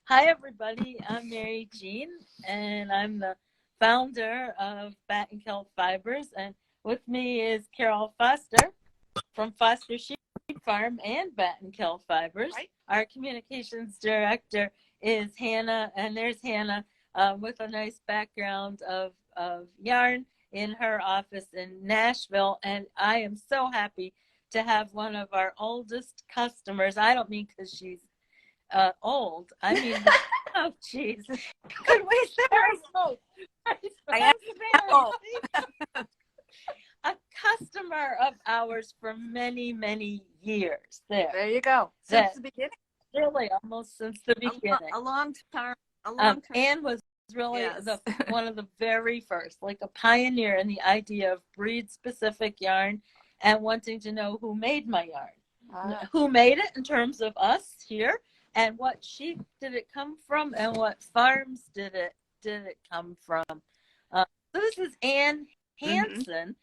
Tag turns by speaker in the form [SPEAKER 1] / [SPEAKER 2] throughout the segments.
[SPEAKER 1] Hi, everybody. I'm Mary Jeanne, and I'm the founder of Battenkill Fibers. And with me is Carole Foster from Foster Sheep Farm and Battenkill Fibers.
[SPEAKER 2] Right.
[SPEAKER 1] Our communications director is Hannah, and there's Hannah with a nice background of yarn in her office in Nashville. And I am so happy to have one of our oldest customers. I don't mean because she's old. I mean, oh, jeez.
[SPEAKER 2] Could we say both?
[SPEAKER 1] I am a customer of ours for many, many years.
[SPEAKER 2] There you go. Since the beginning.
[SPEAKER 1] Really, almost since the beginning.
[SPEAKER 2] A long time.
[SPEAKER 1] Anne was really one of the very first, like a pioneer in the idea of breed-specific yarn and wanting to know who made my yarn. Who made it in terms of us here, and what sheep did it come from, and what farms did it come from. So this is Anne Hanson,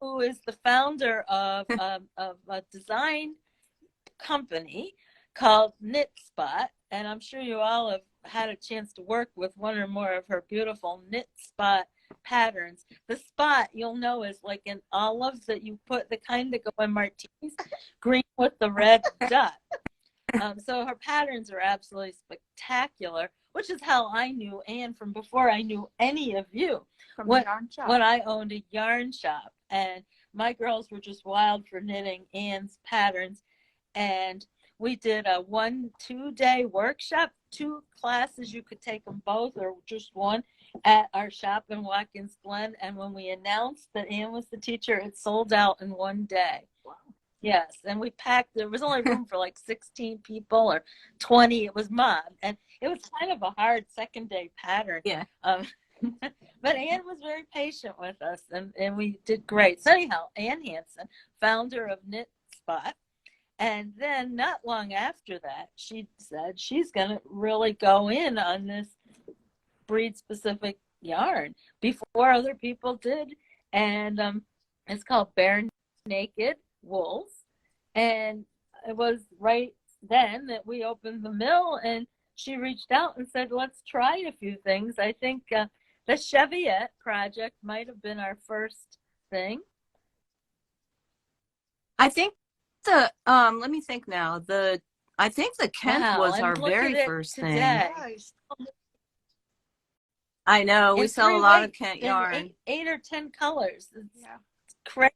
[SPEAKER 1] who is the founder of a design company called Knitspot, and I'm sure you all have had a chance to work with one or more of her beautiful Knitspot patterns. The spot, you'll know, is like an olive that you put, the kind that go in martinis, green with the red dot. So her patterns are absolutely spectacular, which is how I knew Anne from before I knew any of you. When I owned a yarn shop, and my girls were just wild for knitting Anne's patterns, and we did a 1-2 day workshop, 2 classes. You could take them both or just one at our shop in Watkins Glen. And when we announced that Anne was the teacher, it sold out in 1 day. Wow. Yes, and we packed, there was only room for like 16 people or 20. It was mob, and it was kind of a hard second day pattern.
[SPEAKER 2] Yeah.
[SPEAKER 1] But Anne was very patient with us, and we did great. So anyhow, Anne Hanson, founder of Knitspot. And then not long after that, she said she's going to really go in on this breed-specific yarn before other people did. And it's called Bare Naked Wools. And it was right then that we opened the mill, and she reached out and said, let's try a few things. I think the Cheviot project might have been our first thing.
[SPEAKER 2] I think let me think now. I think the Kent was our very first thing. I know, we sell a lot of Kent yarn.
[SPEAKER 1] 8 or 10 colors. It's
[SPEAKER 2] crazy.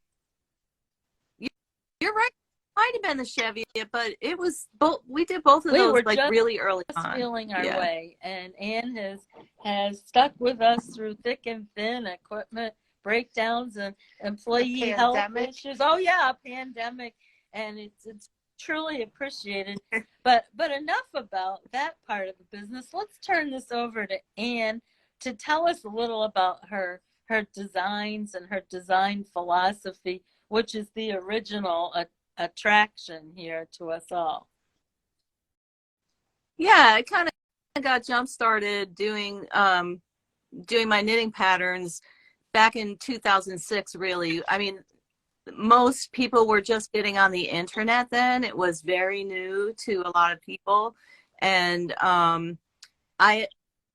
[SPEAKER 2] You're right. It might have been the Cheviot, but it was both. We did both of those like really early on.
[SPEAKER 1] Feeling our way, and Anne has stuck with us through thick and thin, equipment breakdowns and employee health issues. Oh yeah, pandemic. And it's truly appreciated. But enough about that part of the business. Let's turn this over to Anne to tell us a little about her designs and her design philosophy, which is the original attraction here to us all.
[SPEAKER 2] Yeah, I kind of got jump started doing my knitting patterns back in 2006. Really, I mean, most people were just getting on the internet then. It was very new to a lot of people. And I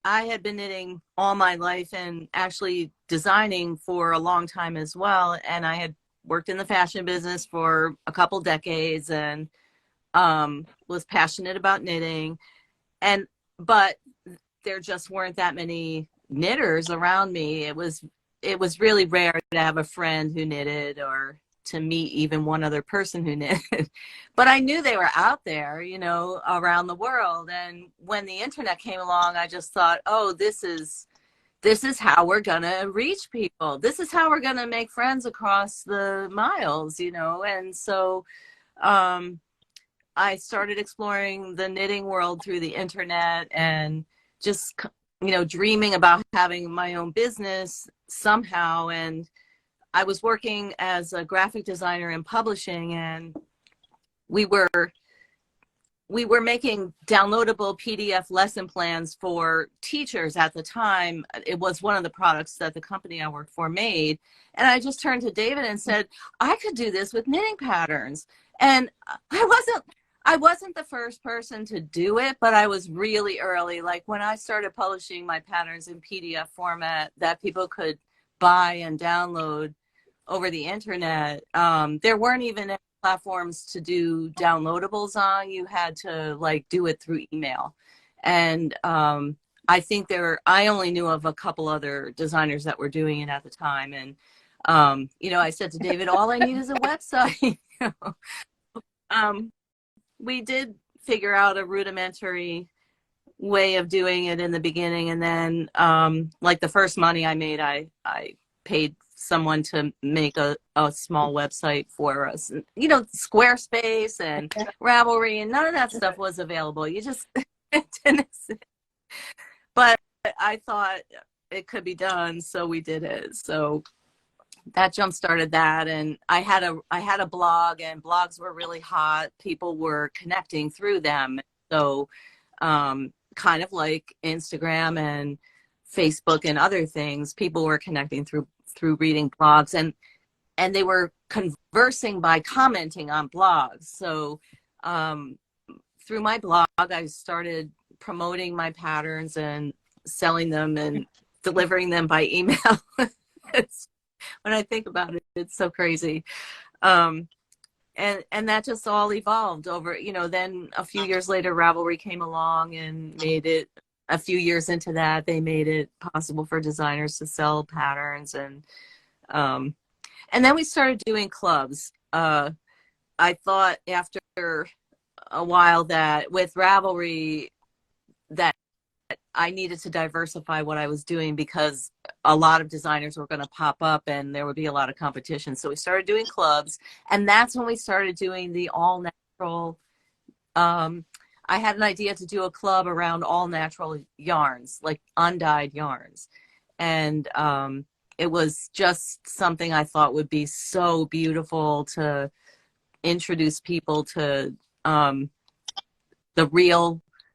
[SPEAKER 2] had been knitting all my life and actually designing for a long time as well. And I had worked in the fashion business for a couple decades and was passionate about knitting. But there just weren't that many knitters around me. It was really rare to have a friend who knitted or to meet even one other person who knitted. But I knew they were out there, you know, around the world. And when the internet came along, I just thought, oh, this is how we're going to reach people. This is how we're going to make friends across the miles, you know. And so I started exploring the knitting world through the internet and just, you know, dreaming about having my own business somehow. And I was working as a graphic designer in publishing, and we were making downloadable PDF lesson plans for teachers at the time. It was one of the products that the company I worked for made. And I just turned to David and said, I could do this with knitting patterns. And I I wasn't the first person to do it, but I was really early. Like when I started publishing my patterns in PDF format that people could buy and download over the internet, there weren't even any platforms to do downloadables on. You had to like do it through email. And I think I only knew of a couple other designers that were doing it at the time. And, I said to David, all I need is a website. um, we did figure out a rudimentary way of doing it in the beginning. And then like the first money I made, I paid someone to make a small website for us. Squarespace and Ravelry, and none of that stuff was available. You just didn't. But I thought it could be done, so we did it. So that jump started that. And I had a blog, and blogs were really hot. People were connecting through them. So kind of like Instagram and Facebook and other things, people were connecting through reading blogs, and they were conversing by commenting on blogs. So through my blog, I started promoting my patterns and selling them and delivering them by email. When I think about it, it's so crazy. And that just all evolved over, then a few years later, Ravelry came along and made it, a few years into that, they made it possible for designers to sell patterns. And then we started doing clubs. I thought after a while that with Ravelry that I needed to diversify what I was doing, because a lot of designers were going to pop up and there would be a lot of competition. So we started doing clubs, and that's when we started doing the all natural. I had an idea to do a club around all natural yarns, like undyed yarns. And it was just something I thought would be so beautiful to introduce people to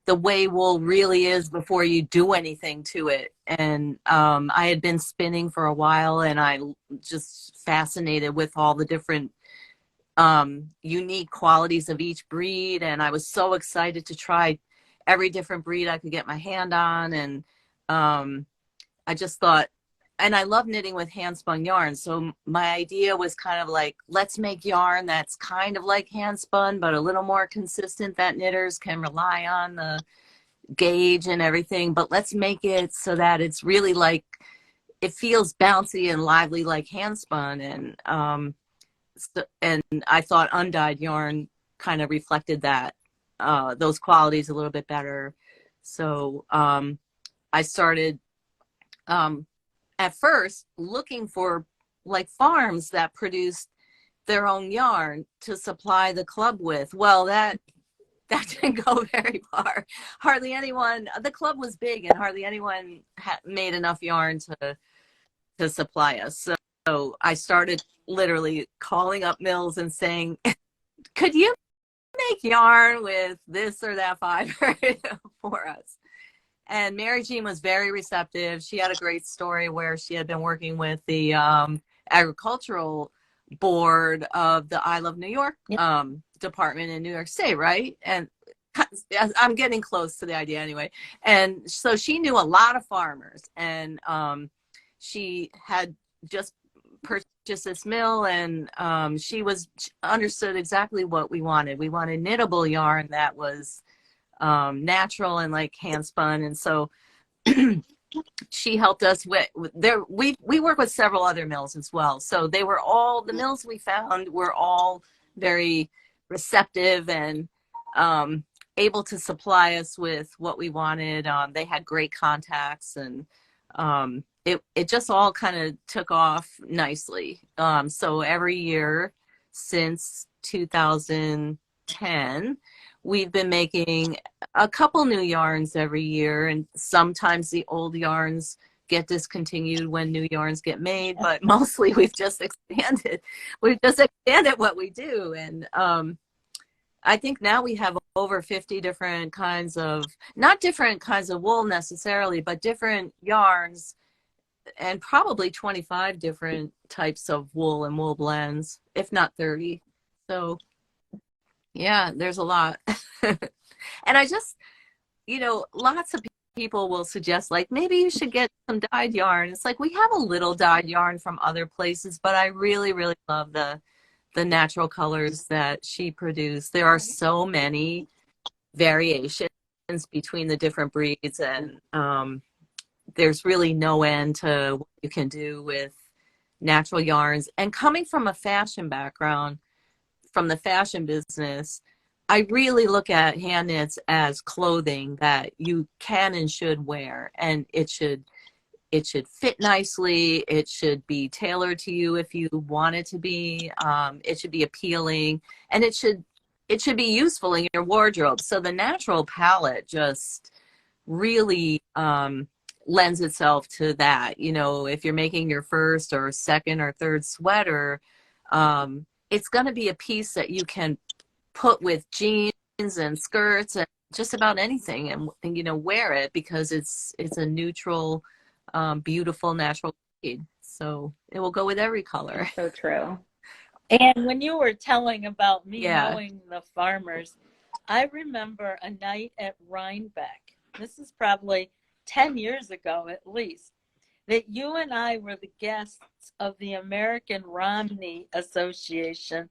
[SPEAKER 2] the way wool really is before you do anything to it. And I had been spinning for a while, and I just fascinated with all the different unique qualities of each breed. And I was so excited to try every different breed I could get my hand on. And I just thought, and I love knitting with hand spun yarn. So my idea was kind of like, let's make yarn that's kind of like hand spun, but a little more consistent, that knitters can rely on the gauge and everything. But let's make it so that it's really like, it feels bouncy and lively like hand spun. And I thought undyed yarn kind of reflected that, those qualities a little bit better. So I started at first looking for like farms that produced their own yarn to supply the club with. Well, that didn't go very far. Hardly anyone, the club was big, and hardly anyone made enough yarn to supply us. So I started literally calling up mills and saying, could you make yarn with this or that fiber for us? And Mary Jeanne was very receptive. She had a great story where she had been working with the agricultural board of the I Love New York department in New York State, right? And I'm getting close to the idea anyway. And so she knew a lot of farmers, and she had just purchased this mill, and she understood exactly what we wanted. We wanted knittable yarn that was natural and like hand spun. And so she helped us with there. We work with several other mills as well. So they were all, the mills we found were all very receptive and able to supply us with what we wanted. They had great contacts, and it just all kind of took off nicely. So every year since 2010, we've been making a couple new yarns every year, and sometimes the old yarns get discontinued when new yarns get made, but mostly we've just expanded what we do. And I think now we have over 50 different kinds of, not different kinds of wool necessarily, but different yarns, and probably 25 different types of wool and wool blends, if not 30. So Yeah, there's a lot. And I just, lots of people will suggest like maybe you should get some dyed yarn. It's like we have a little dyed yarn from other places, but I really, really love the natural colors that she produced. There are so many variations between the different breeds, and there's really no end to what you can do with natural yarns. And coming from a fashion background, from the fashion business, I really look at hand knits as clothing that you can and should wear, and it should fit nicely. It should be tailored to you if you want it to be. It should be appealing, and it should be useful in your wardrobe. So the natural palette just really lends itself to that. If you're making your first or second or third sweater, it's going to be a piece that you can put with jeans and skirts and just about anything, and wear it because it's a neutral, beautiful natural shade. So it will go with every color.
[SPEAKER 3] So true.
[SPEAKER 1] And when you were telling about me knowing the farmers, I remember a night at Rhinebeck. This is probably 10 years ago at least, that you and I were the guests of the American Romney Association.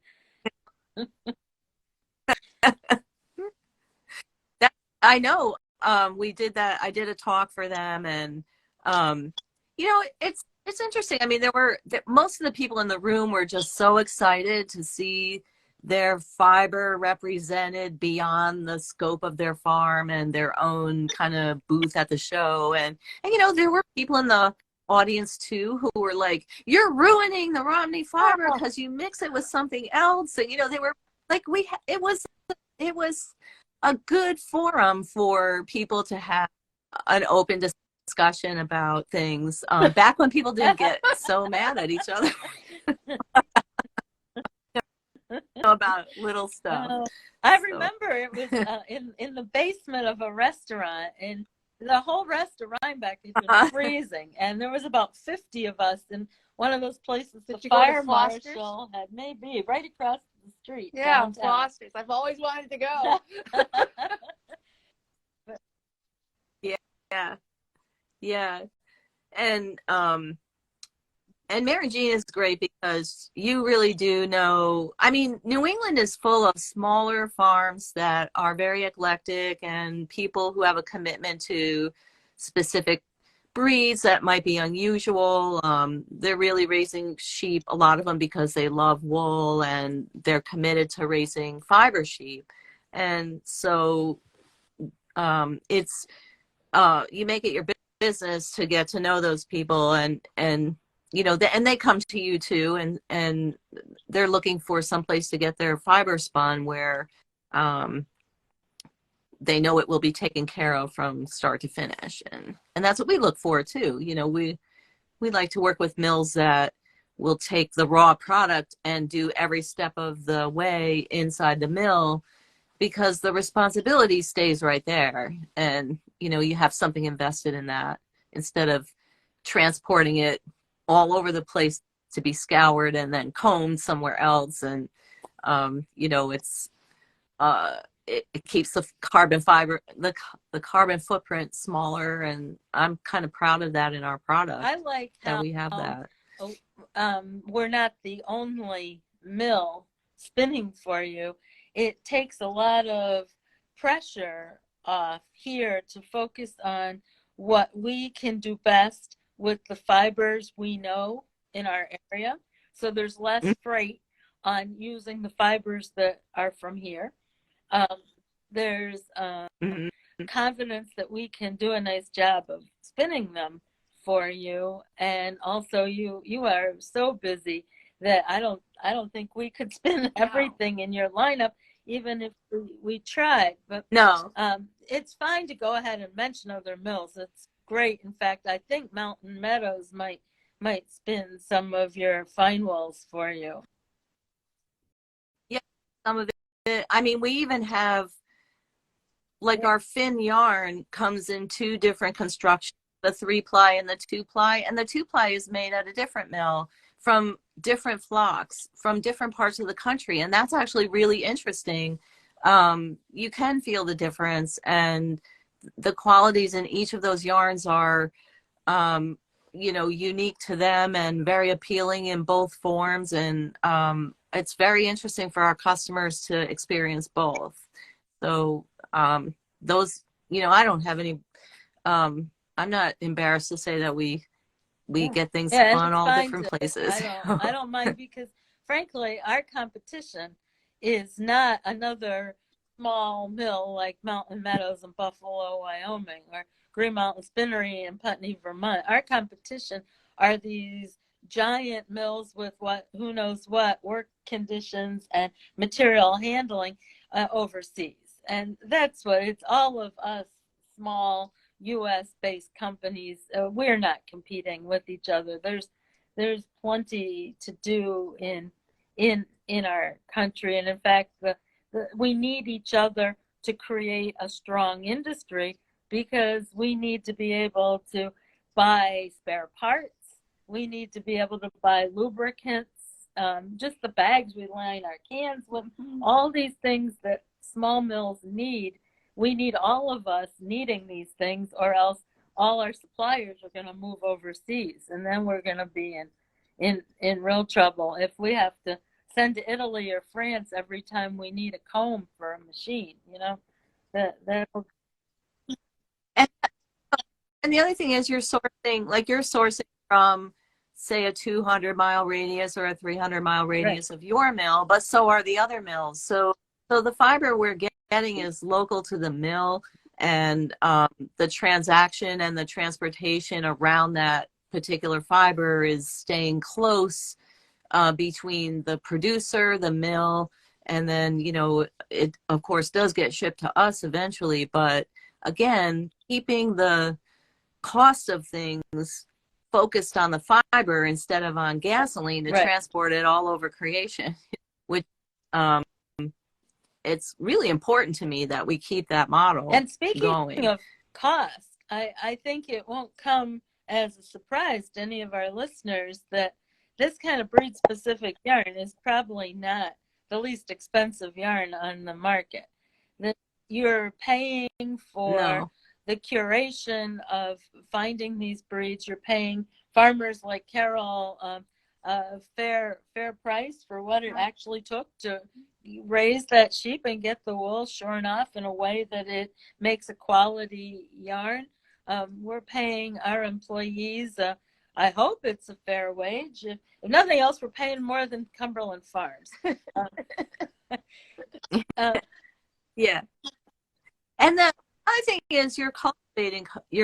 [SPEAKER 2] I know. We did that. I did a talk for them, and it's interesting. I mean, most of the people in the room were just so excited to see their fiber represented beyond the scope of their farm and their own kind of booth at the show. And there were people in the audience too who were like, "You're ruining the Romney fiber because you mix it with something else." And they were like, it was a good forum for people to have an open discussion about things, back when people didn't get so mad at each other about little stuff.
[SPEAKER 1] I remember it was in the basement of a restaurant, and the whole rest of Rhinebeck was freezing, and there was about 50 of us in one of those places. The fire marshal had maybe right across the street.
[SPEAKER 3] Yeah,
[SPEAKER 1] downtown.
[SPEAKER 3] Foster's. I've always wanted to go.
[SPEAKER 2] Yeah. And Mary Jeanne is great because you really do know. I mean, New England is full of smaller farms that are very eclectic, and people who have a commitment to specific breeds that might be unusual. They're really raising sheep, a lot of them, because they love wool, and they're committed to raising fiber sheep. And so it's you make it your business to get to know those people, and and they come to you too, and they're looking for some place to get their fiber spun where they know it will be taken care of from start to finish, and that's what we look for too. We like to work with mills that will take the raw product and do every step of the way inside the mill, because the responsibility stays right there, and you have something invested in that instead of transporting it all over the place to be scoured and then combed somewhere else. And it keeps the carbon fiber, the carbon footprint smaller, and I'm kind of proud of that in our product.
[SPEAKER 1] I like how
[SPEAKER 2] we have that.
[SPEAKER 1] We're not the only mill spinning for you. It takes a lot of pressure off here to focus on what we can do best with the fibers we know in our area. So there's less freight on using the fibers that are from here. There's confidence that we can do a nice job of spinning them for you. And also you are so busy that I don't think we could spin everything in your lineup, even if we tried. But
[SPEAKER 2] no,
[SPEAKER 1] it's fine to go ahead and mention other mills. It's great. In fact, I think Mountain Meadows might spin some of your fine wools for you.
[SPEAKER 2] Yeah, some of it. I mean, we even have, like, our Finn yarn comes in two different constructions, the 3-ply and the 2-ply, and the 2-ply is made at a different mill from different flocks from different parts of the country. And that's actually really interesting you can feel the difference, and the qualities in each of those yarns are, unique to them and very appealing in both forms. And it's very interesting for our customers to experience both. So those, I don't have any, I'm not embarrassed to say that we get things on all different places.
[SPEAKER 1] I don't mind, because frankly, our competition is not another small mill like Mountain Meadows in Buffalo, Wyoming, or Green Mountain Spinnery in Putney, Vermont. Our competition are these giant mills with who knows what work conditions and material handling overseas. And that's what it's all of us small U.S. based companies. We're not competing with each other. There's plenty to do in our country, and in fact, we need each other to create a strong industry, because we need to be able to buy spare parts. We need to be able to buy lubricants, just the bags we line our cans with, all these things that small mills need. We need all of us needing these things, or else all our suppliers are going to move overseas, and then we're going to be in real trouble if we have to send to Italy or France every time we need a comb for a machine. That
[SPEAKER 2] and the other thing is you're sourcing from, say, a 200-mile radius or a 300-mile radius of your mill, but so are the other mills. So the fiber we're getting is local to the mill, and the transaction and the transportation around that particular fiber is staying close between the producer, the mill, and then, it of course does get shipped to us eventually. But again, keeping the cost of things focused on the fiber instead of on gasoline to transport it all over creation, which it's really important to me that we keep that model.
[SPEAKER 1] And speaking
[SPEAKER 2] going.
[SPEAKER 1] of cost, I think it won't come as a surprise to any of our listeners that this kind of breed specific yarn is probably not the least expensive yarn on the market. That you're paying for the curation of finding these breeds. You're paying farmers like Carole a fair price for what it actually took to raise that sheep and get the wool shorn off in a way that it makes a quality yarn. We're paying our employees, I hope it's a fair wage. If nothing else, we're paying more than Cumberland Farms.
[SPEAKER 2] Yeah. And the other thing is you're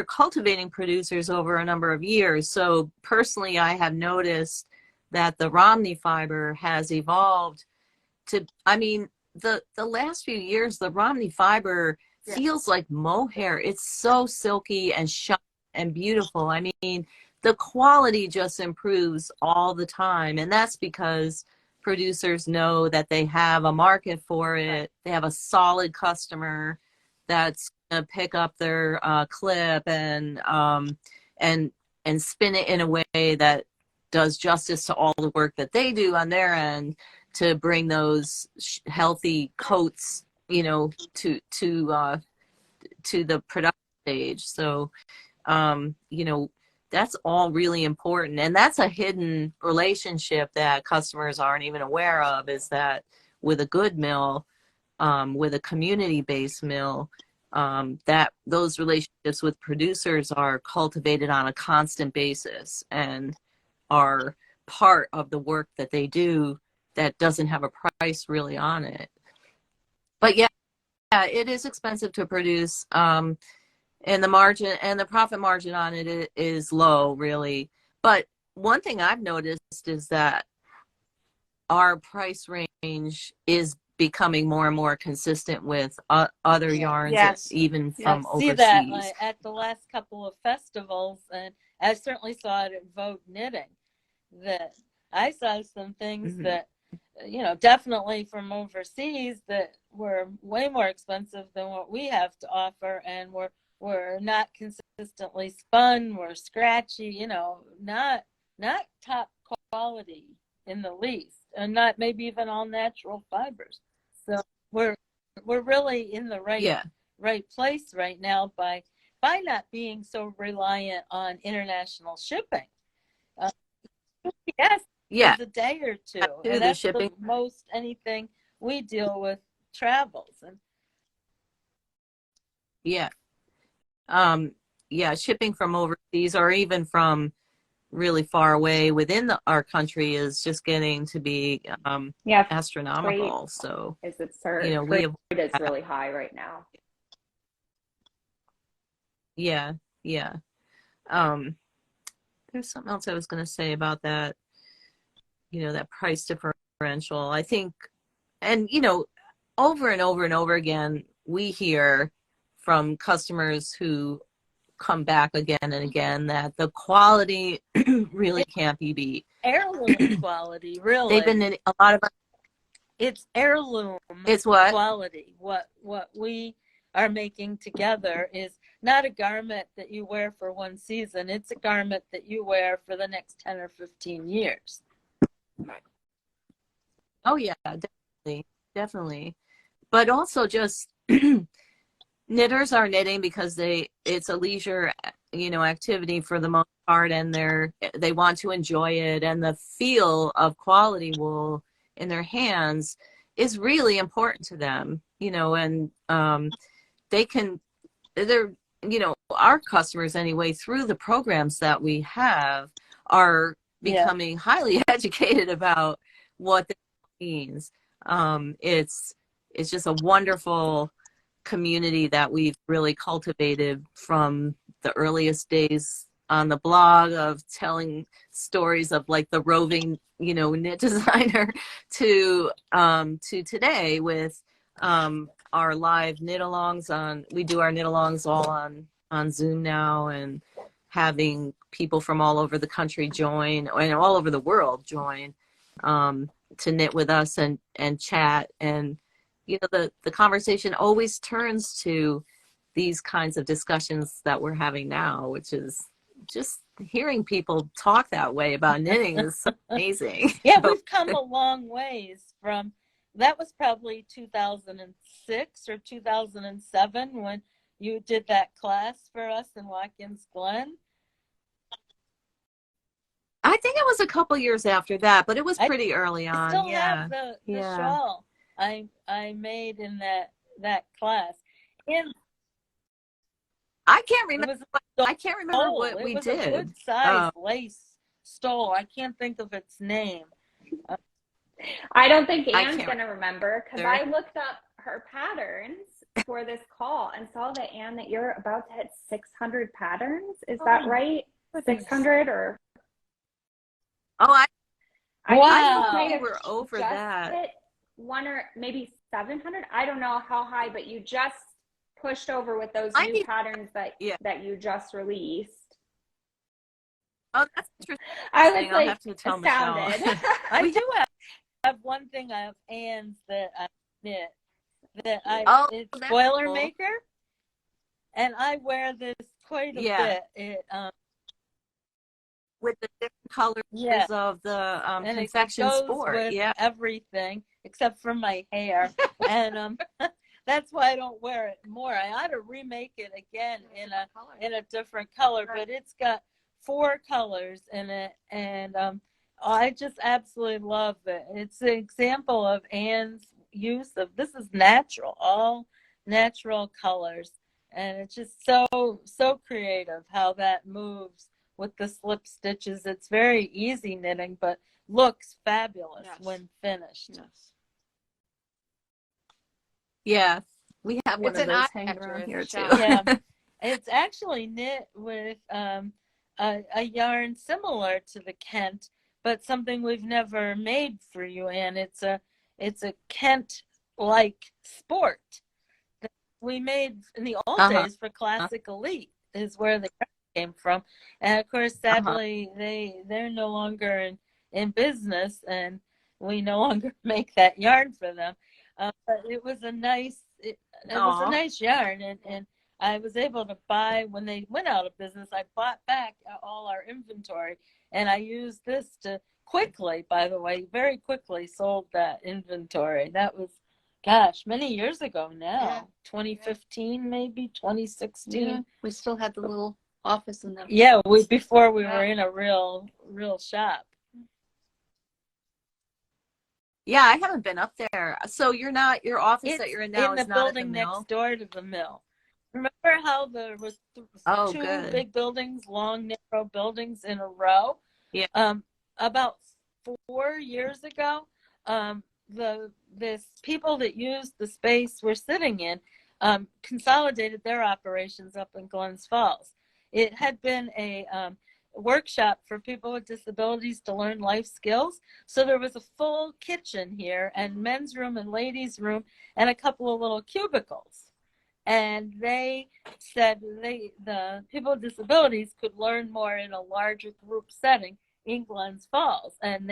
[SPEAKER 2] cultivating producers over a number of years. So personally, I have noticed that the Romney fiber has evolved to, the last few years, the Romney fiber feels like mohair. It's so silky and shiny and beautiful. The quality just improves all the time. And that's because producers know that they have a market for it. They have a solid customer that's going to pick up their clip and spin it in a way that does justice to all the work that they do on their end to bring those healthy coats, to the production stage. So, that's all really important. And that's a hidden relationship that customers aren't even aware of, is that with a good mill, with a community-based mill, that those relationships with producers are cultivated on a constant basis and are part of the work that they do that doesn't have a price really on it. But yeah, it is expensive to produce. And the margin and the profit margin on it is low, really. But one thing I've noticed is that our price range is becoming more and more consistent with other yarns, even from overseas.
[SPEAKER 1] See that at the last couple of festivals, and I certainly saw it at Vogue Knitting. That I saw some things that, definitely from overseas that were way more expensive than what we have to offer, and were not consistently spun, were scratchy, not top quality in the least, and not maybe even all natural fibers. So we're we're really in the right place right now by not being so reliant on international shipping. Yes, it's a day or two, and that's the most anything we deal with travels. And
[SPEAKER 2] shipping from overseas or even from really far away within our country is just getting to be astronomical.
[SPEAKER 4] Freight
[SPEAKER 2] so
[SPEAKER 4] is absurd.
[SPEAKER 2] You know,
[SPEAKER 4] freight is really high right now.
[SPEAKER 2] Yeah. There's something else I was going to say about that. That price differential. I think, and over and over and over again, we hear from customers who come back again and again that the quality really can't be beat.
[SPEAKER 1] Heirloom quality, really.
[SPEAKER 2] They've been in a lot of.
[SPEAKER 1] It's heirloom.
[SPEAKER 2] It's what?
[SPEAKER 1] Quality. What we are making together is not a garment that you wear for one season. It's a garment that you wear for the next 10 or 15 years.
[SPEAKER 2] Oh yeah, definitely. But also just knitters are knitting because it's a leisure, activity for the most part, and they want to enjoy it, and the feel of quality wool in their hands is really important to them, and our customers anyway, through the programs that we have, are becoming highly educated about what that means. It's just a wonderful community that we've really cultivated from the earliest days on the blog of telling stories of like the roving, knit designer to today with our live knit-alongs we do our knit-alongs all on Zoom now, and having people from all over the country join, and all over the world join, to knit with us and chat. And the conversation always turns to these kinds of discussions that we're having now, which is just hearing people talk that way about knitting is so amazing.
[SPEAKER 1] Yeah, we've come a long ways from, that was probably 2006 or 2007 when you did that class for us in Watkins Glen.
[SPEAKER 2] I think it was a couple years after that, but it was pretty early on.
[SPEAKER 1] I still have the shawl I made in that class.
[SPEAKER 2] I can't remember. What we did. It was a
[SPEAKER 1] good size lace stole. I can't think of its name.
[SPEAKER 4] I don't think Anne's going to remember, because I looked up her patterns for this call and saw that, Anne, that you're about to hit 600 patterns. Is that right? 600 or?
[SPEAKER 2] Oh,
[SPEAKER 1] wow.
[SPEAKER 2] I think we were over that.
[SPEAKER 4] Hit 1 or maybe 700. I don't know how high, but you just pushed over with those new patterns that you just released.
[SPEAKER 2] Oh, that's interesting.
[SPEAKER 4] I was
[SPEAKER 2] I'll have to tell
[SPEAKER 4] astounded.
[SPEAKER 1] I do have one thing of Anne's that I knit. It's Boilermaker, and I wear this quite a bit. It
[SPEAKER 2] with the different colors of the confection sport,
[SPEAKER 1] with everything except for my hair, and that's why I don't wear it more. I ought to remake it again in a different color, but it's got 4 colors in it, and I just absolutely love it. It's an example of Anne's use of, this is natural, all natural colors, and it's just so creative how that moves with the slip stitches. It's very easy knitting, but looks fabulous when finished.
[SPEAKER 2] Yeah, we have one of those hanging around here too.
[SPEAKER 1] Yeah, it's actually knit with a yarn similar to the Kent, but something we've never made for you, Anne. It's a Kent-like sport that we made in the old days for Classic Elite, is where the came from. And of course, sadly, they're no longer in business, and we no longer make that yarn for them. But it was a nice yarn, and I was able to buy, when they went out of business, I bought back all our inventory, and I used this to very quickly sold that inventory. That was gosh, many years ago now.
[SPEAKER 3] Yeah.
[SPEAKER 1] 2015, maybe 2016.
[SPEAKER 3] Yeah. We still had the little office in them.
[SPEAKER 1] Yeah, before we were in a real shop.
[SPEAKER 2] Yeah, I haven't been up there. So your office that you're in now is not at the
[SPEAKER 1] building
[SPEAKER 2] mill?
[SPEAKER 1] next door to the mill. Remember how there was two big buildings, long, narrow buildings in a row?
[SPEAKER 2] Yeah.
[SPEAKER 1] About 4 years ago, this people that used the space we're sitting in consolidated their operations up in Glens Falls. It had been a workshop for people with disabilities to learn life skills. So there was a full kitchen here and men's room and ladies' room and a couple of little cubicles. And they said the people with disabilities could learn more in a larger group setting in Glens Falls. And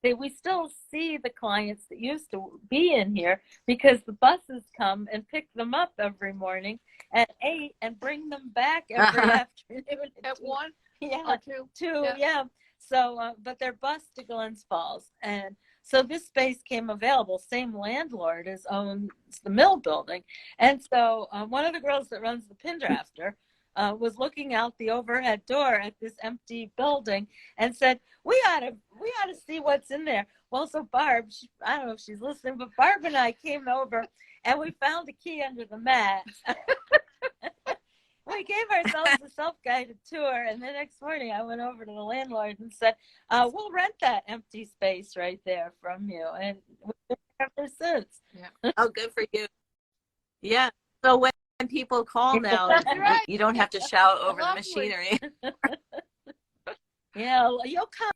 [SPEAKER 1] we still see the clients that used to be in here because the buses come and pick them up every morning at 8 and bring them back every afternoon
[SPEAKER 3] at 1
[SPEAKER 1] or 2. Yeah. So but they're bused to Glens Falls, and so this space came available. Same landlord as owns the mill building, and so one of the girls that runs the Pin Drafter was looking out the overhead door at this empty building and said, we ought to see what's in there. Well, so Barb, I don't know if she's listening, but Barb and I came over and we found a key under the mat. We gave ourselves a self-guided tour, and the next morning I went over to the landlord and said, we'll rent that empty space right there from you. And we've been there ever since.
[SPEAKER 2] Yeah. Oh, good for you. Yeah. So when people call now,
[SPEAKER 3] right.
[SPEAKER 2] You don't have to shout over the machinery.
[SPEAKER 1] Yeah, you'll come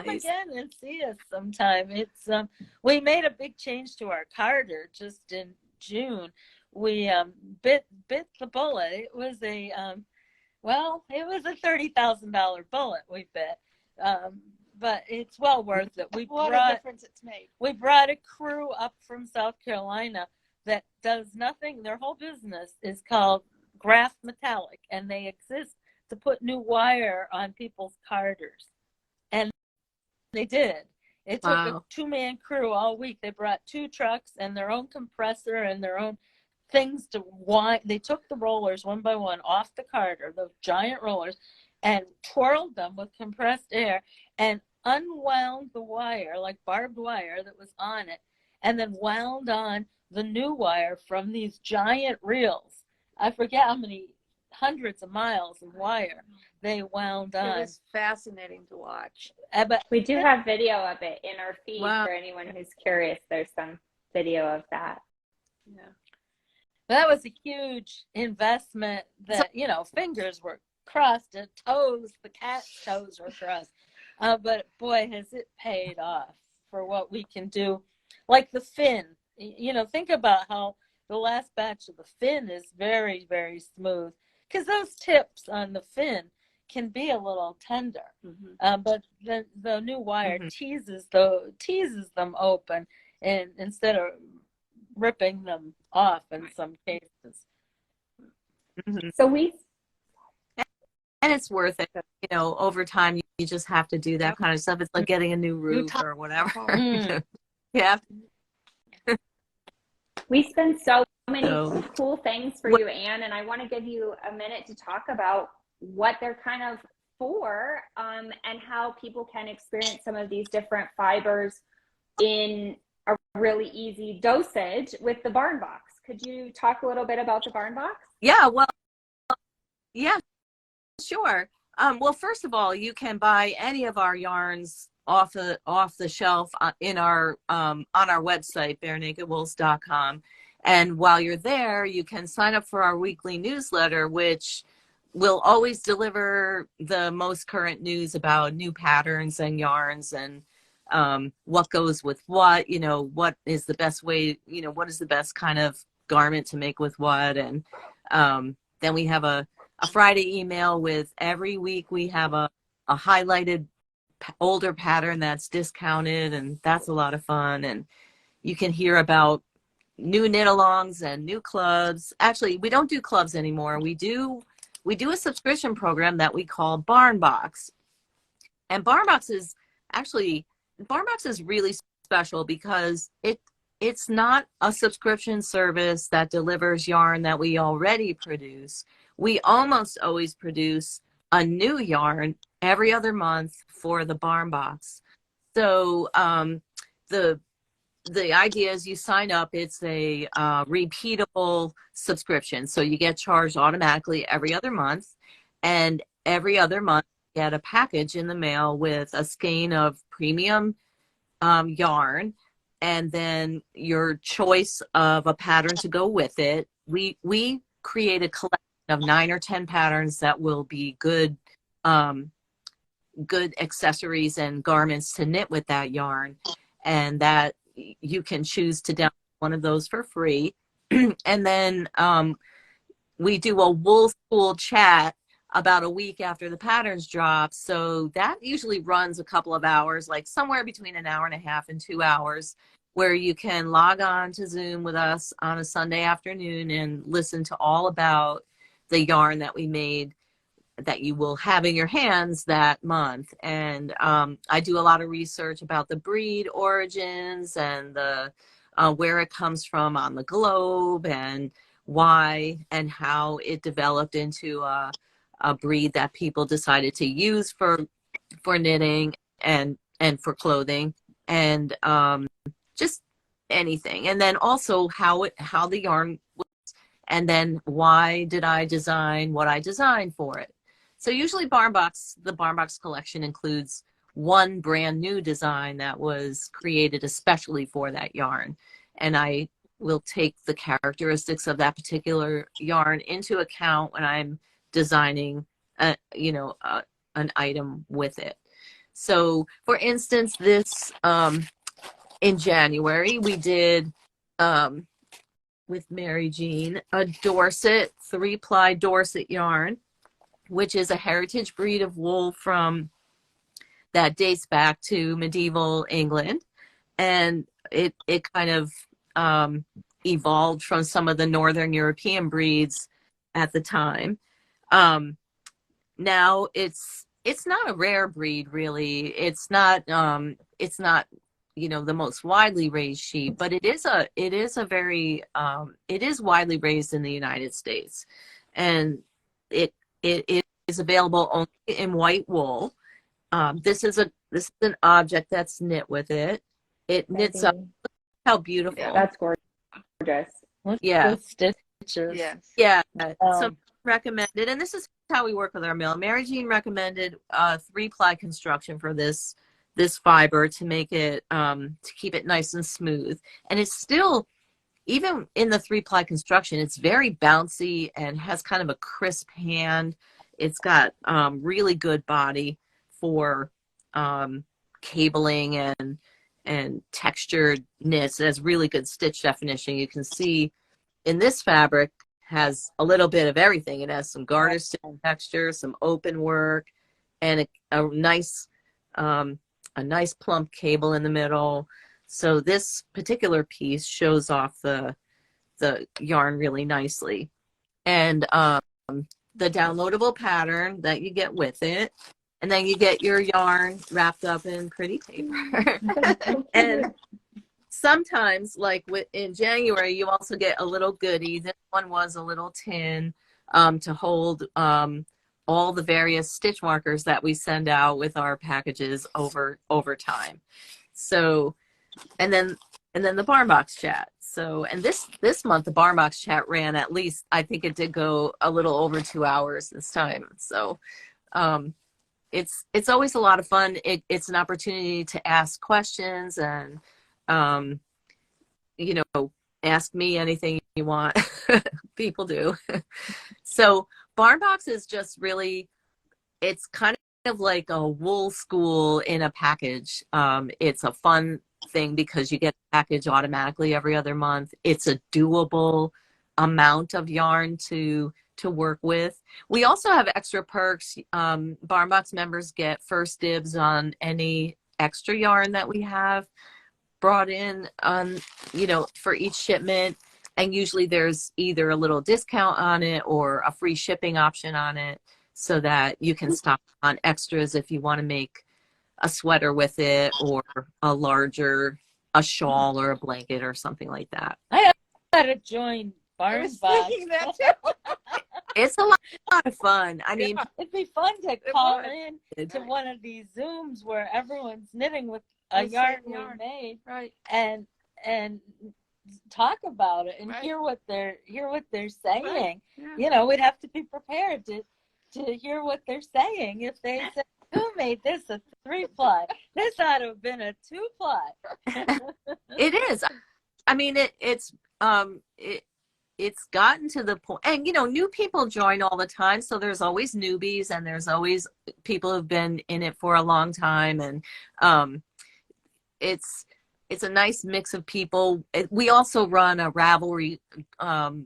[SPEAKER 1] again and see us sometime. It's we made a big change to our carder just in June. We bit the bullet. It was a $30,000 bullet we bit, but it's well worth it.
[SPEAKER 3] What a difference it's made.
[SPEAKER 1] We brought a crew up from South Carolina that does nothing. Their whole business is called Graph Metallic, and they exist to put new wire on people's carders, and they did. It took a 2-man crew all week. They brought 2 trucks and their own compressor and their own things to wind. They took the rollers one by one off the carder, those giant rollers, and twirled them with compressed air and unwound the wire, like barbed wire that was on it, and then wound on the new wire from these giant reels. I forget how many hundreds of miles of wire they wound on.
[SPEAKER 3] It was fascinating to watch.
[SPEAKER 4] But we do have video of it in our feed for anyone who's curious. There's some video of that.
[SPEAKER 1] Yeah. That was a huge investment that, fingers were crossed and the cat's toes were crossed. But boy, has it paid off for what we can do. Like the fin, think about how the last batch of the fin is very, very smooth, because those tips on the fin can be a little tender. Mm-hmm. But the new wire teases them open, and instead of ripping them off in some cases.
[SPEAKER 2] Mm-hmm.
[SPEAKER 4] So
[SPEAKER 2] and it's worth it. Over time, you just have to do that kind of stuff. It's like getting a new roof or whatever. Yeah.
[SPEAKER 4] We spend so many cool things for you, Anne, and I want to give you a minute to talk about what they're kind of for, and how people can experience some of these different fibers in a really easy dosage with the Barn Box. Could you talk a little bit about the Barn Box?
[SPEAKER 2] Yeah, sure. Well, first of all, you can buy any of our yarns off the shelf in our on our website, barenakedwools.com. And while you're there, you can sign up for our weekly newsletter, which will always deliver the most current news about new patterns and yarns and what goes with what, what is the best way, what is the best kind of garment to make with what. And then we have a Friday email with every week we have a highlighted older pattern that's discounted, and that's a lot of fun. And you can hear about new knit-alongs and new clubs. Actually, we don't do clubs anymore. We do a subscription program that we call Barn Box. And Barn Box is really special because it's not a subscription service that delivers yarn that we already produce. We almost always produce a new yarn every other month for the Barn Box. So the idea is you sign up. It's a repeatable subscription. So you get charged automatically every other month. And every other month, you get a package in the mail with a skein of premium yarn, and then your choice of a pattern to go with it. We create a collection of 9 or 10 patterns that will be good good accessories and garments to knit with that yarn, and that you can choose to download one of those for free. And then we do a wool school chat about a week after the patterns drop. So that usually runs a couple of hours, like somewhere between an hour and a half and 2 hours, where you can log on to Zoom with us on a Sunday afternoon and listen to all about the yarn that we made that you will have in your hands that month. And I do a lot of research about the breed origins and the where it comes from on the globe, and why and how it developed into a breed that people decided to use for knitting and for clothing, and just anything. And then also how the yarn was, and then why did I design what I designed for it. So usually the Barn Box collection includes one brand new design that was created especially for that yarn. And I will take the characteristics of that particular yarn into account when I'm designing an item with it. So for instance, this in January we did with Mary Jeanne a Dorset 3-ply Dorset yarn, which is a heritage breed of wool from that dates back to medieval England. And it kind of evolved from some of the Northern European breeds at the time. Now it's not a rare breed, really. It's not the most widely raised sheep, but it is widely raised in the United States, and it is available only in white wool. This is an object that's knit with it. It knits up. Look how beautiful!
[SPEAKER 4] Yeah, that's gorgeous.
[SPEAKER 2] Yeah,
[SPEAKER 1] stitches.
[SPEAKER 3] Yes.
[SPEAKER 2] Yeah. So recommended, and this is how we work with our mill. Mary Jeanne recommended 3-ply construction for this fiber to make it to keep it nice and smooth. And it's still, even in the 3-ply construction, it's very bouncy and has kind of a crisp hand. It's got really good body for cabling and textured knits. It has really good stitch definition. You can see in this fabric has a little bit of everything. It has some garter stitch texture, some open work, and a nice plump cable in the middle. So this particular piece shows off the yarn really nicely. And the downloadable pattern that you get with it, and then you get your yarn wrapped up in pretty paper. And sometimes, like in January, you also get a little goodie. This one was a little tin to hold all the various stitch markers that we send out with our packages over time. So, and then the Barn Box chat. So, and this month the Barn Box chat ran at least, I think it did go a little over 2 hours this time. So, it's always a lot of fun. It's an opportunity to ask questions and ask me anything you want. People do. So Barn Box is just really, it's kind of like a wool school in a package. It's a fun thing because you get a package automatically every other month. It's a doable amount of yarn to work with. We also have extra perks. Barn Box members get first dibs on any extra yarn that we have brought in on, for each shipment. And usually there's either a little discount on it or a free shipping option on it, so that you can stock on extras if you want to make a sweater with it or a larger a shawl or a blanket or something like that.
[SPEAKER 1] I gotta join Barnes Box.
[SPEAKER 2] It's a lot of fun. I mean,
[SPEAKER 1] it'd be fun to call in to one of these Zooms where everyone's knitting with a yarn we made,
[SPEAKER 3] right?
[SPEAKER 1] And talk about it and
[SPEAKER 3] right.
[SPEAKER 1] hear what they're saying.
[SPEAKER 3] Right. Yeah.
[SPEAKER 1] You know, we'd have to be prepared to hear what they're saying. If they say, "Who made this a 3-ply? This ought to have been a 2-ply."
[SPEAKER 2] It is. I mean, it's gotten to the point, and you know, new people join all the time, so there's always newbies and there's always people who've been in it for a long time, and it's a nice mix of people. We also run a Ravelry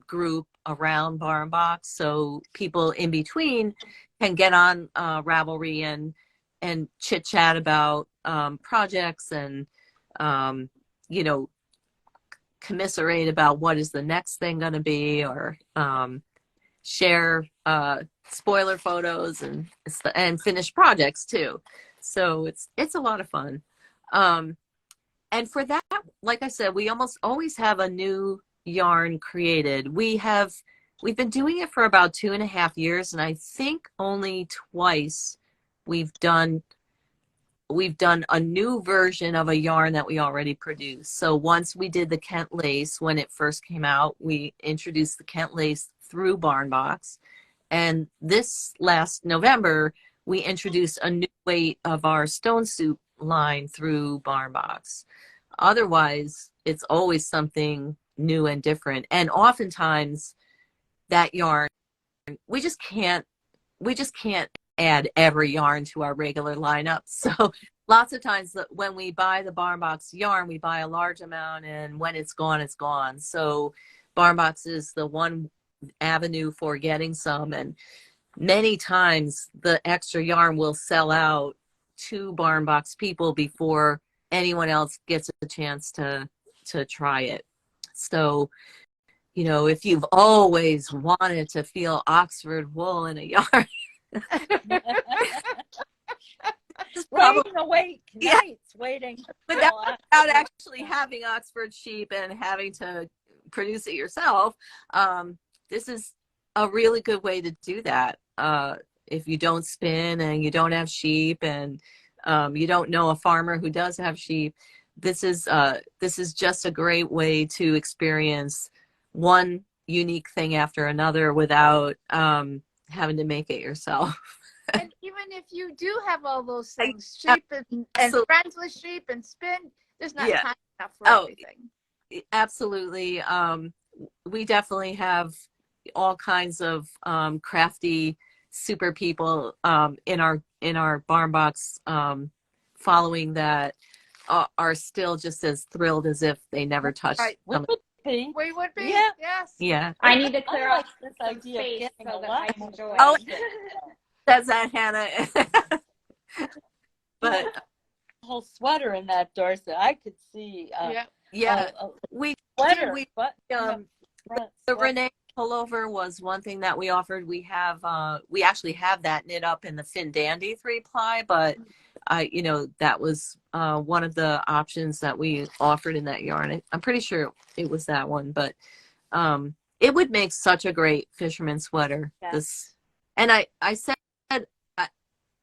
[SPEAKER 2] group around Barn Box, so people in between can get on Ravelry and chit chat about projects and you know, commiserate about what is the next thing going to be, or share spoiler photos and finished projects too. So it's a lot of fun. And for that, like I said, we almost always have a new yarn created. We've been doing it for about 2.5 years, and I think only twice we've done a new version of a yarn that we already produced. So once we did the Kent Lace when it first came out, we introduced the Kent Lace through Barn Box. And this last November, we introduced a new weight of our Stone Soup line through Barn Box. Otherwise, it's always something new and different. And oftentimes that yarn, we just can't add every yarn to our regular lineup. So lots of times when we buy the Barn Box yarn, we buy a large amount, and when it's gone, it's gone. So Barn Box is the one avenue for getting some, and many times the extra yarn will sell out to Barn Box people before anyone else gets a chance to try it. So, you know, if you've always wanted to feel Oxford wool in a yarn,
[SPEAKER 1] waiting
[SPEAKER 2] without actually having Oxford sheep and having to produce it yourself, this is a really good way to do that. If you don't spin and you don't have sheep, and you don't know a farmer who does have sheep, this is just a great way to experience one unique thing after another without having to make it yourself.
[SPEAKER 3] And even if you do have all those things, sheep and friends with sheep and spin, there's not time enough for everything.
[SPEAKER 2] Absolutely. We definitely have all kinds of crafty super people in our Barn Box following that are still just as thrilled as if they never touched them.
[SPEAKER 3] We would be.
[SPEAKER 1] Yeah.
[SPEAKER 3] Yes.
[SPEAKER 2] Yeah.
[SPEAKER 4] I need to clear up
[SPEAKER 1] this
[SPEAKER 4] some
[SPEAKER 1] idea
[SPEAKER 4] space
[SPEAKER 1] of
[SPEAKER 4] so that I can join.
[SPEAKER 2] Oh, says that, Hannah. But
[SPEAKER 1] a whole sweater in that, Dorset. I could see.
[SPEAKER 2] We
[SPEAKER 1] sweater.
[SPEAKER 2] The Renee pullover was one thing that we offered. We actually have that knit up in the Fin Dandy 3-ply, but that was one of the options that we offered in that yarn. I'm pretty sure it was that one, but it would make such a great fisherman sweater.
[SPEAKER 1] Yeah.
[SPEAKER 2] And I said,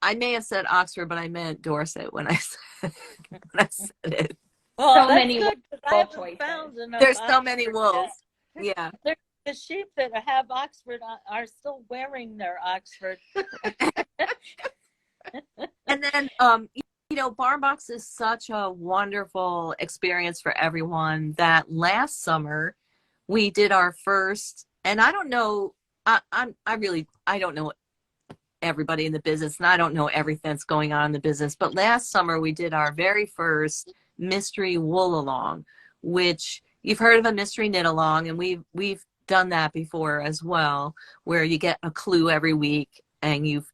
[SPEAKER 2] I may have said Oxford, but I meant Dorset when I said it.
[SPEAKER 1] Well,
[SPEAKER 4] so
[SPEAKER 1] that's
[SPEAKER 4] many
[SPEAKER 1] good,
[SPEAKER 4] wool
[SPEAKER 1] choices.
[SPEAKER 2] There's so many wolves. Yeah.
[SPEAKER 1] The sheep that have Oxford are still wearing their Oxford.
[SPEAKER 2] And then, Barn Box is such a wonderful experience for everyone that last summer we did our first, and I don't know, I don't know everybody in the business, and I don't know everything that's going on in the business, but last summer we did our very first mystery wool along, which you've heard of a mystery knit along, and we've done that before as well, where you get a clue every week and you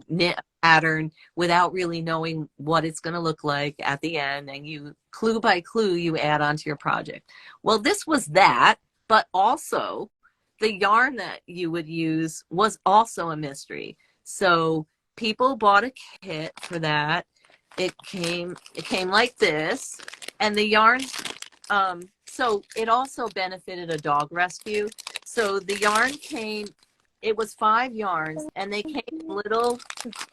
[SPEAKER 2] knit a pattern without really knowing what it's going to look like at the end, and you clue by clue you add onto your project. Well, this was that, but also the yarn that you would use was also a mystery. So people bought a kit for that. It came like this, and the yarns So it also benefited a dog rescue. So the yarn came, it was 5 yarns, and they came in little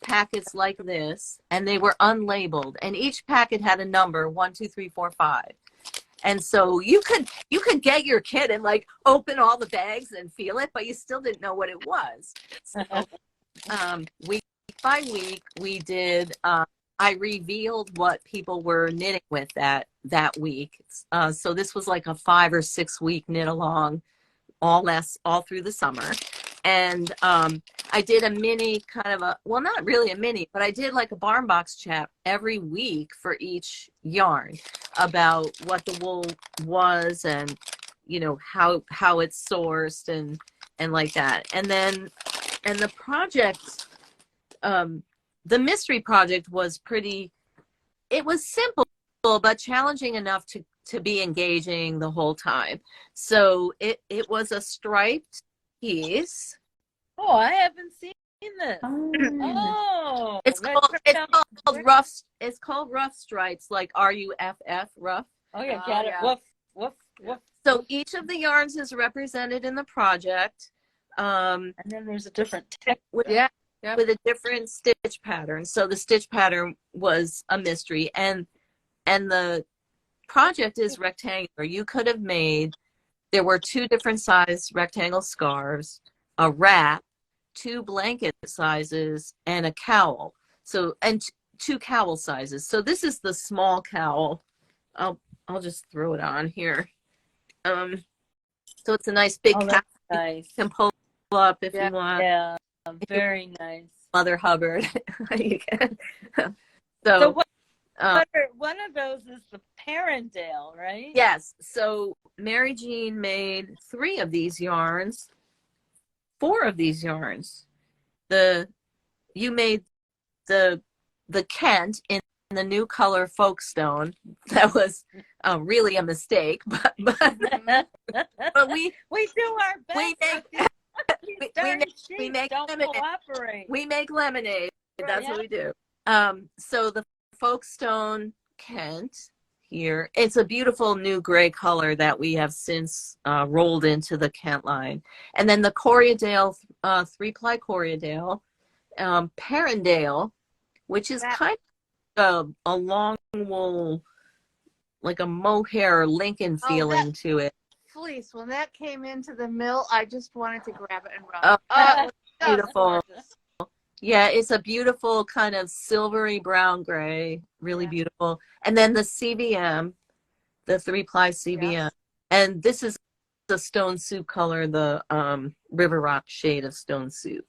[SPEAKER 2] packets like this, and they were unlabeled, and each packet had a number, 1, 2, 3, 4, 5. And so you could get your kid and like open all the bags and feel it, but you still didn't know what it was. So week by week we did, I revealed what people were knitting with that week. So this was like a 5 or 6 week knit along all through the summer. And I did a mini kind of well, not really a mini, but I did like a barn box chat every week for each yarn about what the wool was, and how it's sourced and like that. And the project, the mystery project was it was simple but challenging enough to be engaging the whole time. So it was a striped piece.
[SPEAKER 1] Oh, I haven't seen this. Oh,
[SPEAKER 2] it's called rough stripes, like RUFF, rough.
[SPEAKER 1] Oh yeah, got it. Yeah. Woof, woof, woof.
[SPEAKER 2] So each of the yarns is represented in the project.
[SPEAKER 1] And then there's a different
[SPEAKER 2] with a different stitch pattern. So the stitch pattern was a mystery, and the project is rectangular. You could have made, there were 2 different size rectangle scarves, a wrap, 2 blanket sizes, and a cowl. So, and 2 cowl sizes. So this is the small cowl. I'll just throw it on here. So it's a nice big cowl.
[SPEAKER 1] Nice.
[SPEAKER 2] You can pull up if you want.
[SPEAKER 1] Yeah, very nice.
[SPEAKER 2] Mother Hubbard. You can.
[SPEAKER 1] So one of those is the Parendale, right?
[SPEAKER 2] Yes. So Mary Jeanne made 3 of these yarns, 4 of these yarns. You made the Kent in the new color Folkestone. That was really a mistake, but we
[SPEAKER 1] do our best.
[SPEAKER 2] We make lemonade. We make lemonade. That's what we do. So the Folkestone Kent here, it's a beautiful new gray color that we have since rolled into the Kent line. And then the Corriedale, 3-ply Corriedale, Parendale, which is kind of a long wool, like a mohair Lincoln feeling to it.
[SPEAKER 3] Fleece, when that came into the mill, I just wanted to grab it and run.
[SPEAKER 2] Oh, beautiful. Yeah, it's a beautiful kind of silvery brown gray, really beautiful. And then the CVM, the 3-ply CVM. Yes. And this is the stone soup color, the River Rock shade of stone soup.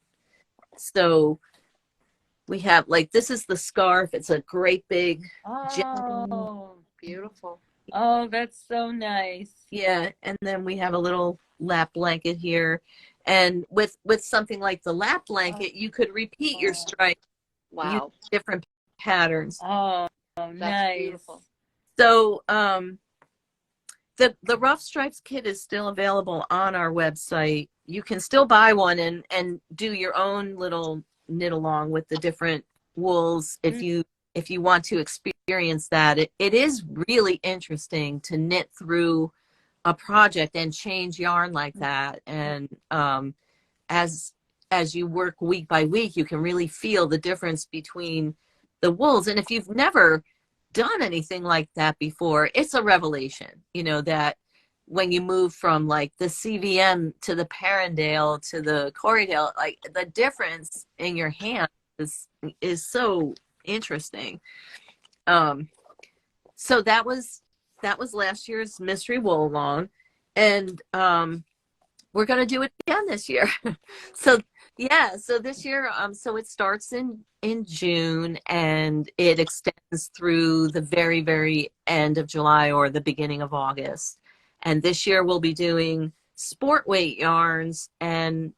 [SPEAKER 2] So we have, like, this is the scarf. It's a great big.
[SPEAKER 3] Oh, beautiful.
[SPEAKER 1] Oh, that's so nice.
[SPEAKER 2] Yeah, and then we have a little lap blanket here. And with something like the lap blanket, you could repeat your stripe.
[SPEAKER 3] Wow.
[SPEAKER 2] Different patterns.
[SPEAKER 1] Oh, nice.
[SPEAKER 3] Beautiful.
[SPEAKER 2] So the Rough Stripes kit is still available on our website. You can still buy one and do your own little knit along with the different wools if you want to experience that. It is really interesting to knit through a project and change yarn like that. And as you work week by week, you can really feel the difference between the wools. And if you've never done anything like that before, it's a revelation, that when you move from like the CVM to the Parendale to the Corriedale, like the difference in your hand is so interesting. So that was last year's mystery wool along, and we're going to do it again this year. So this year, so it starts in June and it extends through the very, very end of July or the beginning of August. And this year we'll be doing sport weight yarns, and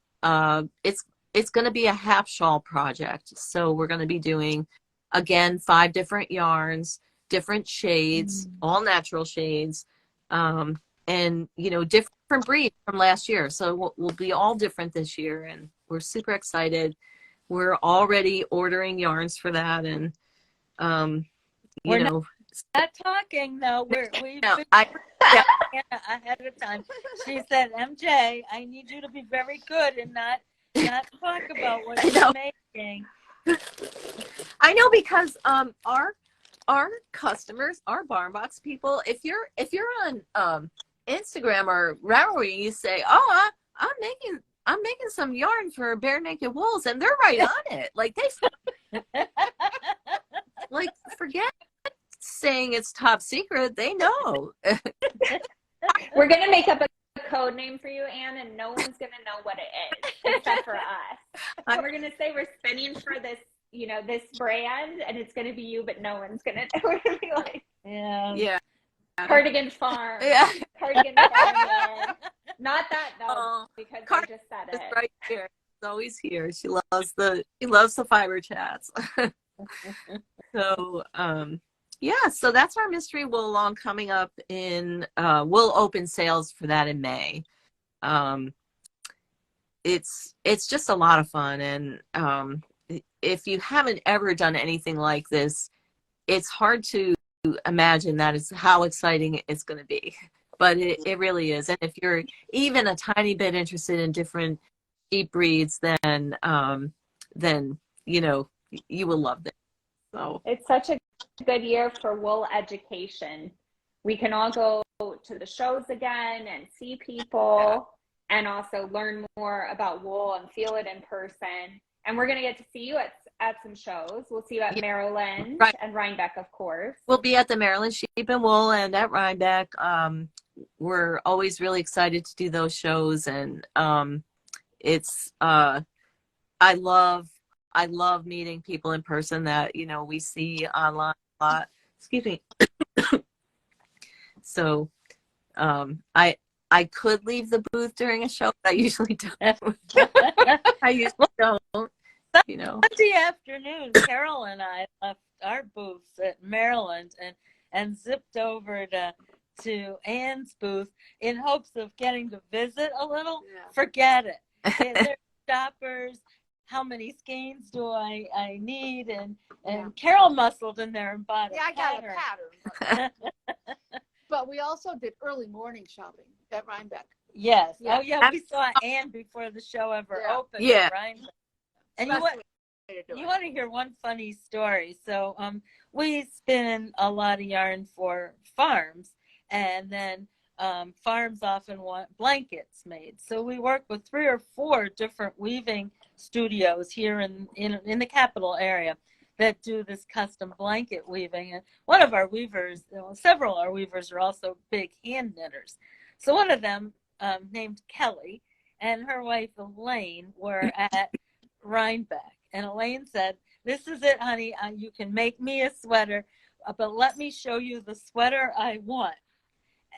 [SPEAKER 2] it's going to be a half shawl project. So we're going to be doing, again, 5 different yarns, different shades, all natural shades, and different breeds from last year. So we'll be all different this year, and we're super excited. We're already ordering yarns for that, and
[SPEAKER 1] we're not talking though. Yeah, ahead of time. She said, "MJ, I need you to be very good and not talk about what you're making."
[SPEAKER 2] I know, because our customers, our barn box people, if you're on Instagram or Ravelry, you say, "Oh, I'm making some yarn for Bare Naked Wools," and they're right on it. Like like, forget saying it's top secret. They know.
[SPEAKER 4] We're gonna make up a code name for you, Anne, and no one's gonna know what it is except for us. And we're gonna say we're spinning for this, this brand, and it's gonna be you, but no one's gonna know. We're gonna be like,
[SPEAKER 2] yeah,
[SPEAKER 4] Cardigan Farm,
[SPEAKER 2] yeah,
[SPEAKER 4] Cardigan Farm. Not that though, because I just said it.
[SPEAKER 2] Right here. It's always here. She loves the fiber chats. So yeah, so that's our mystery wool along coming up in we'll open sales for that in May. It's just a lot of fun, and if you haven't ever done anything like this, it's hard to imagine that is how exciting it's going to be, but it really is. And if you're even a tiny bit interested in different sheep breeds, then you will love this. So
[SPEAKER 4] it's such a good year for wool education. We can all go to the shows again and see people, and also learn more about wool and feel it in person. And we're going to get to see you at some shows. We'll see you at Maryland and Rhinebeck, of course.
[SPEAKER 2] We'll be at the Maryland Sheep and Wool and at Rhinebeck. We're always really excited to do those shows, and it's I love meeting people in person that we see online a lot. Excuse me. So I could leave the booth during a show, but I usually don't. I usually don't.
[SPEAKER 1] Sunday afternoon, Carole and I left our booths at Maryland and zipped over to Anne's booth in hopes of getting to visit a little. Yeah. Forget it. There's stoppers. How many skeins do I need? And Carole muscled in there and bought
[SPEAKER 3] I got a pattern. But we also did early morning shopping at Rhinebeck.
[SPEAKER 1] Yes. Yeah. Oh, yeah. We saw Anne before the show ever opened at Rhinebeck. And you want to hear one funny story. So we spin a lot of yarn for farms, and then farms often want blankets made. So we work with 3 or 4 different weaving studios here in the capital area that do this custom blanket weaving. And one of our weavers, several of our weavers are also big hand knitters. So one of them, named Kelly, and her wife Elaine were at Rhinebeck. And Elaine said, "This is it, honey. You can make me a sweater, but let me show you the sweater I want."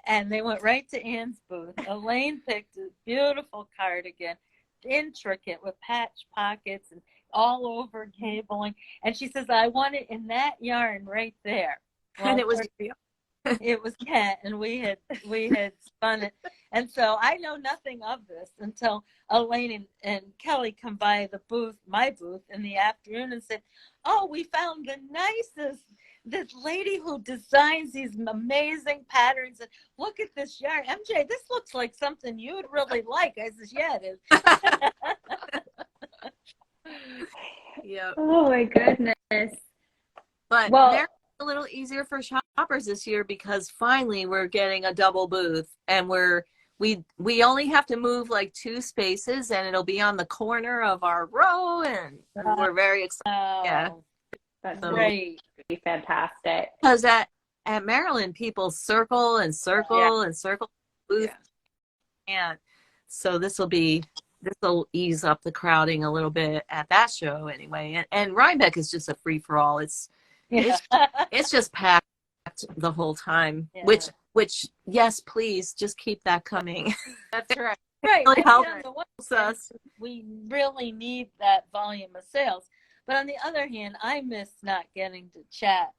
[SPEAKER 1] And they went right to Anne's booth. Elaine picked a beautiful cardigan, intricate with patch pockets and all over cabling. And she says, "I want it in that yarn right there." Well,
[SPEAKER 2] and it was
[SPEAKER 1] and we had spun it. And so I know nothing of this until Elaine and Kelly come by my booth in the afternoon and said, "Oh, we found the nicest, this lady who designs these amazing patterns, and look at this yarn. MJ, this looks like something you'd really like." I said, "Yeah, it is."
[SPEAKER 2] Yeah.
[SPEAKER 4] Oh my goodness.
[SPEAKER 2] But they're a little easier for shoppers this year because finally we're getting a double booth, and we only have to move like 2 spaces, and it'll be on the corner of our row, and we're very excited. Yeah.
[SPEAKER 4] That's great. Be fantastic.
[SPEAKER 2] Because at Maryland, people circle and circle and circle booth, and so this will ease up the crowding a little bit at that show anyway. And Rhinebeck is just a free for all. It's just packed the whole time. Yeah. Which yes, please just keep that coming.
[SPEAKER 1] That's right. Right. Really helps us. We really need that volume of sales. But on the other hand, I miss not getting to chat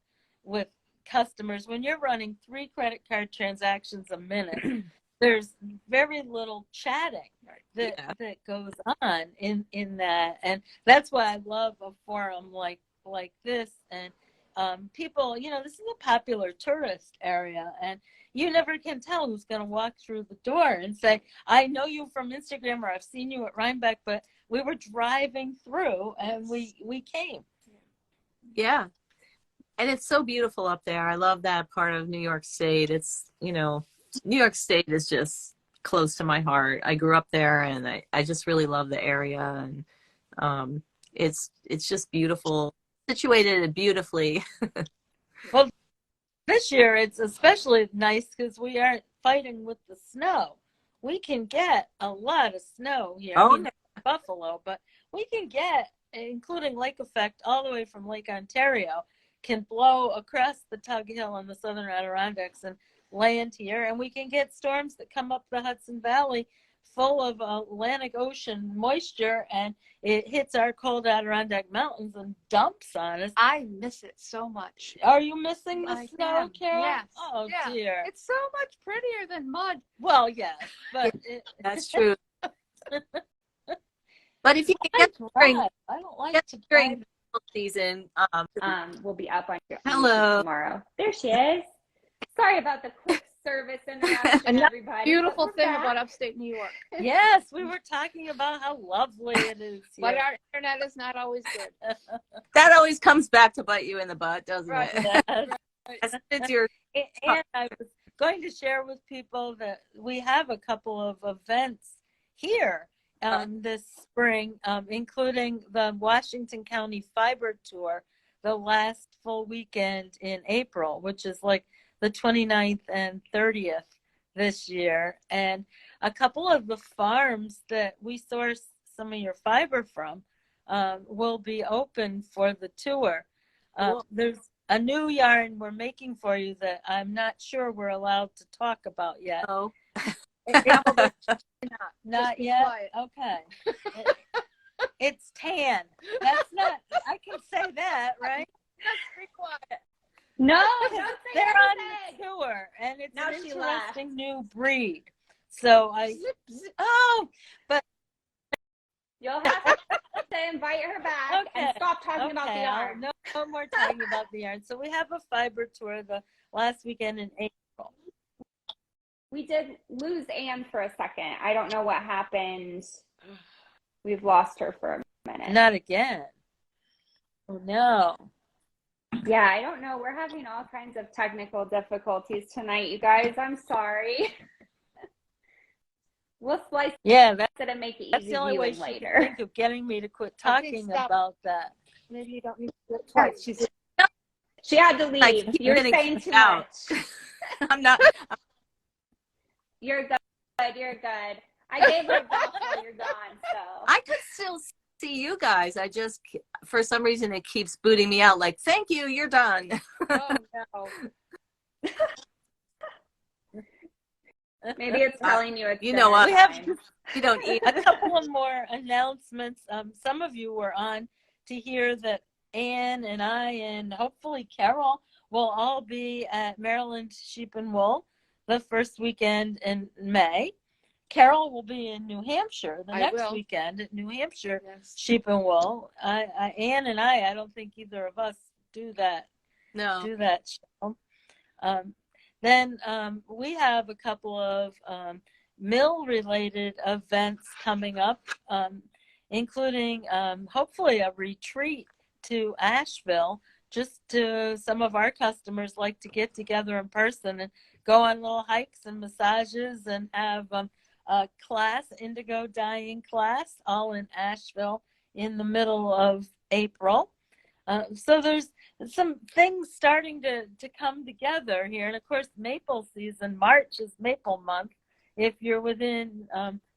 [SPEAKER 1] with customers. When you're running 3 credit card transactions a minute, there's very little chatting that goes on in that. And that's why I love a forum like this. And people, this is a popular tourist area, and you never can tell who's going to walk through the door and say, I know you from Instagram, or I've seen you at Rhinebeck, but we were driving through and we came.
[SPEAKER 2] Yeah. And it's so beautiful up there. I love that part of New York State. It's, New York State is just close to my heart. I grew up there, and I just really love the area. And it's just beautiful, situated beautifully.
[SPEAKER 1] Well, this year it's especially nice because we aren't fighting with the snow. We can get a lot of snow here. Buffalo, but we can get, including lake effect, all the way from Lake Ontario, can blow across the Tug Hill in the southern Adirondacks and land here, and we can get storms that come up the Hudson Valley full of Atlantic Ocean moisture, and it hits our cold Adirondack mountains and dumps on us.
[SPEAKER 3] I miss it so much.
[SPEAKER 1] Are you missing the snow, Carole?
[SPEAKER 3] Yes.
[SPEAKER 1] Oh, yeah. Dear.
[SPEAKER 3] It's so much prettier than mud.
[SPEAKER 1] Well, yes, but
[SPEAKER 2] that's true. But if you can get
[SPEAKER 1] I don't like to
[SPEAKER 2] during season,
[SPEAKER 4] we'll be up on your
[SPEAKER 2] tomorrow.
[SPEAKER 4] There she is. Sorry about the quick service interruption, everybody.
[SPEAKER 3] Beautiful thing about upstate New York.
[SPEAKER 1] Yes, we were talking about how lovely it is here.
[SPEAKER 3] But our internet is not always good.
[SPEAKER 2] That always comes back to bite you in the butt, doesn't it?
[SPEAKER 1] And I was going to share with people that we have a couple of events here this spring, including the Washington County Fiber Tour, the last full weekend in April, which is like the 29th and 30th this year. And a couple of the farms that we source some of your fiber from will be open for the tour. There's a new yarn we're making for you that I'm not sure we're allowed to talk about yet.
[SPEAKER 2] Oh.
[SPEAKER 1] Not yet. Quiet. Okay. It's tan. That's not. I can say that, right?
[SPEAKER 3] Let's be quiet.
[SPEAKER 4] No,
[SPEAKER 1] they're on the tour, and it's an interesting new breed. So but
[SPEAKER 4] you'll have to invite her back and stop talking about the yarn.
[SPEAKER 1] No more talking about the yarn. So we have a fiber tour the last weekend in April.
[SPEAKER 4] We did lose Anne for a second. I don't know what happened. We've lost her for a minute.
[SPEAKER 1] Not again. Oh, no.
[SPEAKER 4] Yeah, I don't know. We're having all kinds of technical difficulties tonight, you guys. I'm sorry. We'll slice it and make it easy.
[SPEAKER 1] That's the only way she can think of getting me to quit talking about that.
[SPEAKER 3] Maybe you don't need to do it twice.
[SPEAKER 4] She had to leave. You're saying too much.
[SPEAKER 2] I'm not.
[SPEAKER 4] You're good. You're good. I gave her a bell while you're gone, so.
[SPEAKER 2] I could still see you guys. I just, for some reason, it keeps booting me out. Like, thank you, you're done.
[SPEAKER 3] Oh, no.
[SPEAKER 4] Maybe it's telling you it's
[SPEAKER 2] what?
[SPEAKER 1] We don't eat. A couple of more announcements. Some of you were on to hear that Anne and I and hopefully Carole will all be at Maryland Sheep and Wool the first weekend in May. Carole will be in New Hampshire the next weekend at New Hampshire Sheep and Wool. Anne and I don't think either of us do that.
[SPEAKER 2] No.
[SPEAKER 1] Do that show. Then we have a couple of mill-related events coming up, including hopefully a retreat to Asheville. Just to some of our customers like to get together in person and go on little hikes and massages and have a class, indigo dyeing class, all in Asheville in the middle of April. So there's some things starting to come together here. And of course, maple season, March is maple month. If you're within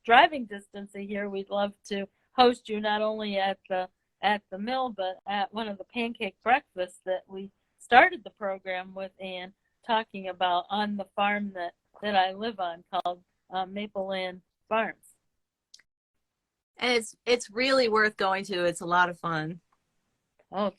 [SPEAKER 1] driving distance of here, we'd love to host you not only at the mill, but at one of the pancake breakfasts that we started the program with Anne talking about on the farm that I live on called Maple Land Farms.
[SPEAKER 2] And it's really worth going to. It's a lot of fun.
[SPEAKER 1] Oh,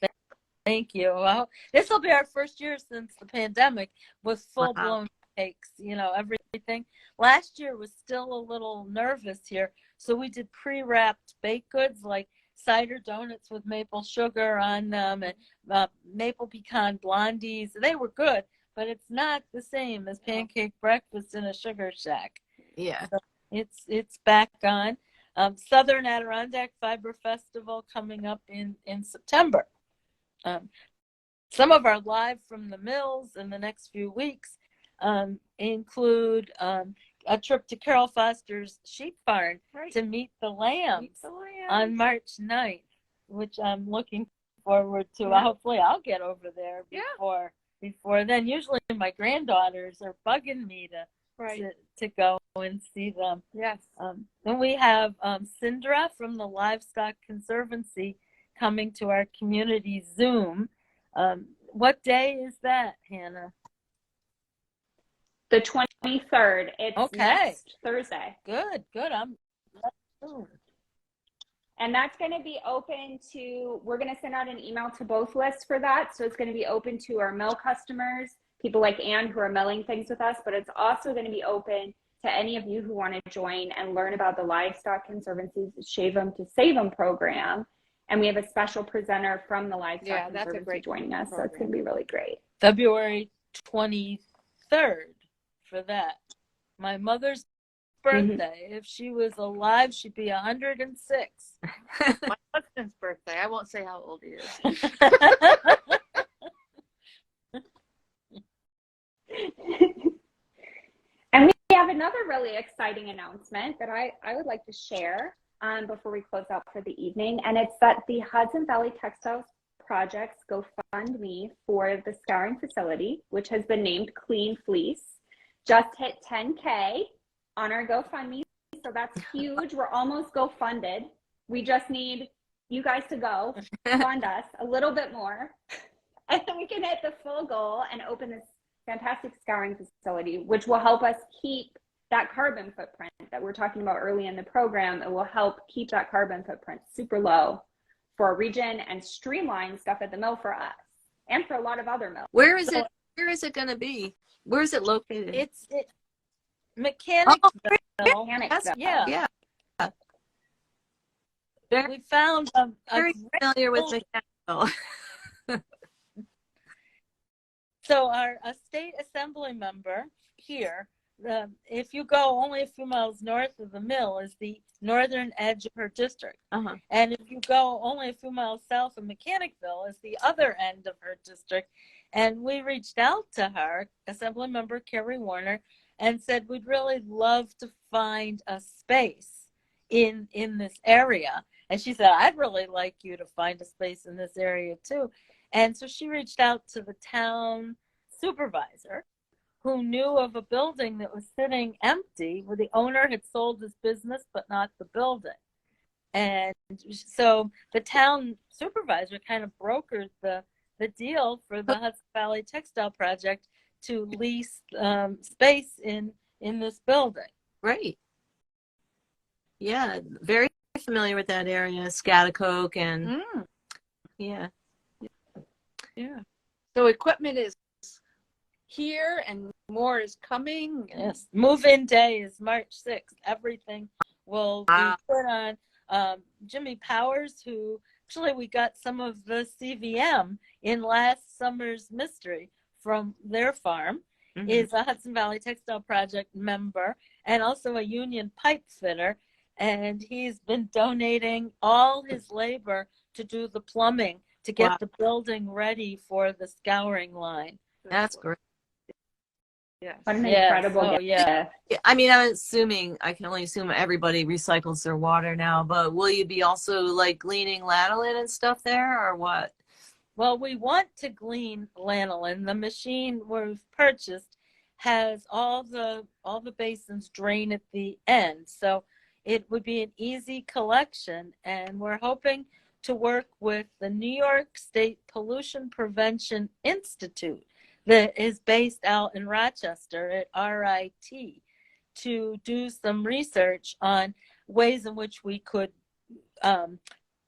[SPEAKER 1] thank you. Well, this will be our first year since the pandemic with full-blown cakes, everything. Last year was still a little nervous here, so we did pre-wrapped baked goods like cider donuts with maple sugar on them, and maple pecan blondies. They were good, but it's not the same as pancake breakfast in a sugar shack.
[SPEAKER 2] Yeah.
[SPEAKER 1] So it's back on. Southern Adirondack Fiber Festival coming up in September. Some of our live from the mills in the next few weeks include a trip to Carole Foster's sheep barn to meet the lambs on March 9th, which I'm looking forward to. Hopefully I'll get over there before then. Usually my granddaughters are bugging me to go and see them.
[SPEAKER 3] Yes.
[SPEAKER 1] Then we have Sindra from the Livestock Conservancy coming to our community Zoom. What day is that, Hannah?
[SPEAKER 4] The 23rd. It's next Thursday.
[SPEAKER 1] Good.
[SPEAKER 4] And that's going to be open to, we're going to send out an email to both lists for that. So it's going to be open to our mill customers, people like Anne who are milling things with us, but it's also going to be open to any of you who want to join and learn about the Livestock Conservancy's Shave 'em to Save 'em program. And we have a special presenter from the Livestock Conservancy joining us. So it's going to be really great.
[SPEAKER 1] February 23rd for that. My mother's birthday. If she was alive, she'd be 106.
[SPEAKER 3] My husband's birthday. I won't say how old he is.
[SPEAKER 4] And we have another really exciting announcement that I would like to share before we close out for the evening. And it's that the Hudson Valley Textiles Project's GoFundMe for the scouring facility, which has been named Clean Fleece, just hit 10K on our GoFundMe. So that's huge. We're almost GoFunded. We just need you guys to go fund us a little bit more. And then we can hit the full goal and open this fantastic scouring facility, which will help us keep that carbon footprint that we're talking about early in the program. It will help keep that carbon footprint super low for our region and streamline stuff at the mill for us and for a lot of other mills.
[SPEAKER 2] Where is it going to be? Where is it located?
[SPEAKER 1] It's Mechanicsville.
[SPEAKER 2] Yeah.
[SPEAKER 1] We found
[SPEAKER 2] very familiar with Mechanicsville.
[SPEAKER 1] So a state assembly member here, if you go only a few miles north of the mill, is the northern edge of her district. And if you go only a few miles south of Mechanicsville, is the other end of her district. And we reached out to her, assembly member Carrie Warner, and said, we'd really love to find a space in this area. And she said, I'd really like you to find a space in this area too. And so she reached out to the town supervisor, who knew of a building that was sitting empty, where the owner had sold his business but not the building. And so the town supervisor kind of brokered the deal for the Hudson Valley Textile Project to lease space in this building.
[SPEAKER 2] Right. Yeah, very familiar with that area, Scaticoke, and yeah.
[SPEAKER 3] So equipment is here and more is coming.
[SPEAKER 1] Yes, move-in day is March 6th. Everything will be put on. Jimmy Powers, who actually we got some of the CVM in last summer's mystery from their farm, is a Hudson Valley Textile Project member and also a union pipe fitter. And he's been donating all his labor to do the plumbing to get the building ready for the scouring line.
[SPEAKER 2] That's great.
[SPEAKER 3] Yes.
[SPEAKER 4] What an incredible gift.
[SPEAKER 2] I mean, I can only assume everybody recycles their water now, but will you be also like gleaning lanolin and stuff there, or what?
[SPEAKER 1] Well, we want to glean lanolin. The machine we've purchased has all the basins drain at the end, so it would be an easy collection. And we're hoping to work with the New York State Pollution Prevention Institute that is based out in Rochester at RIT to do some research on ways in which we could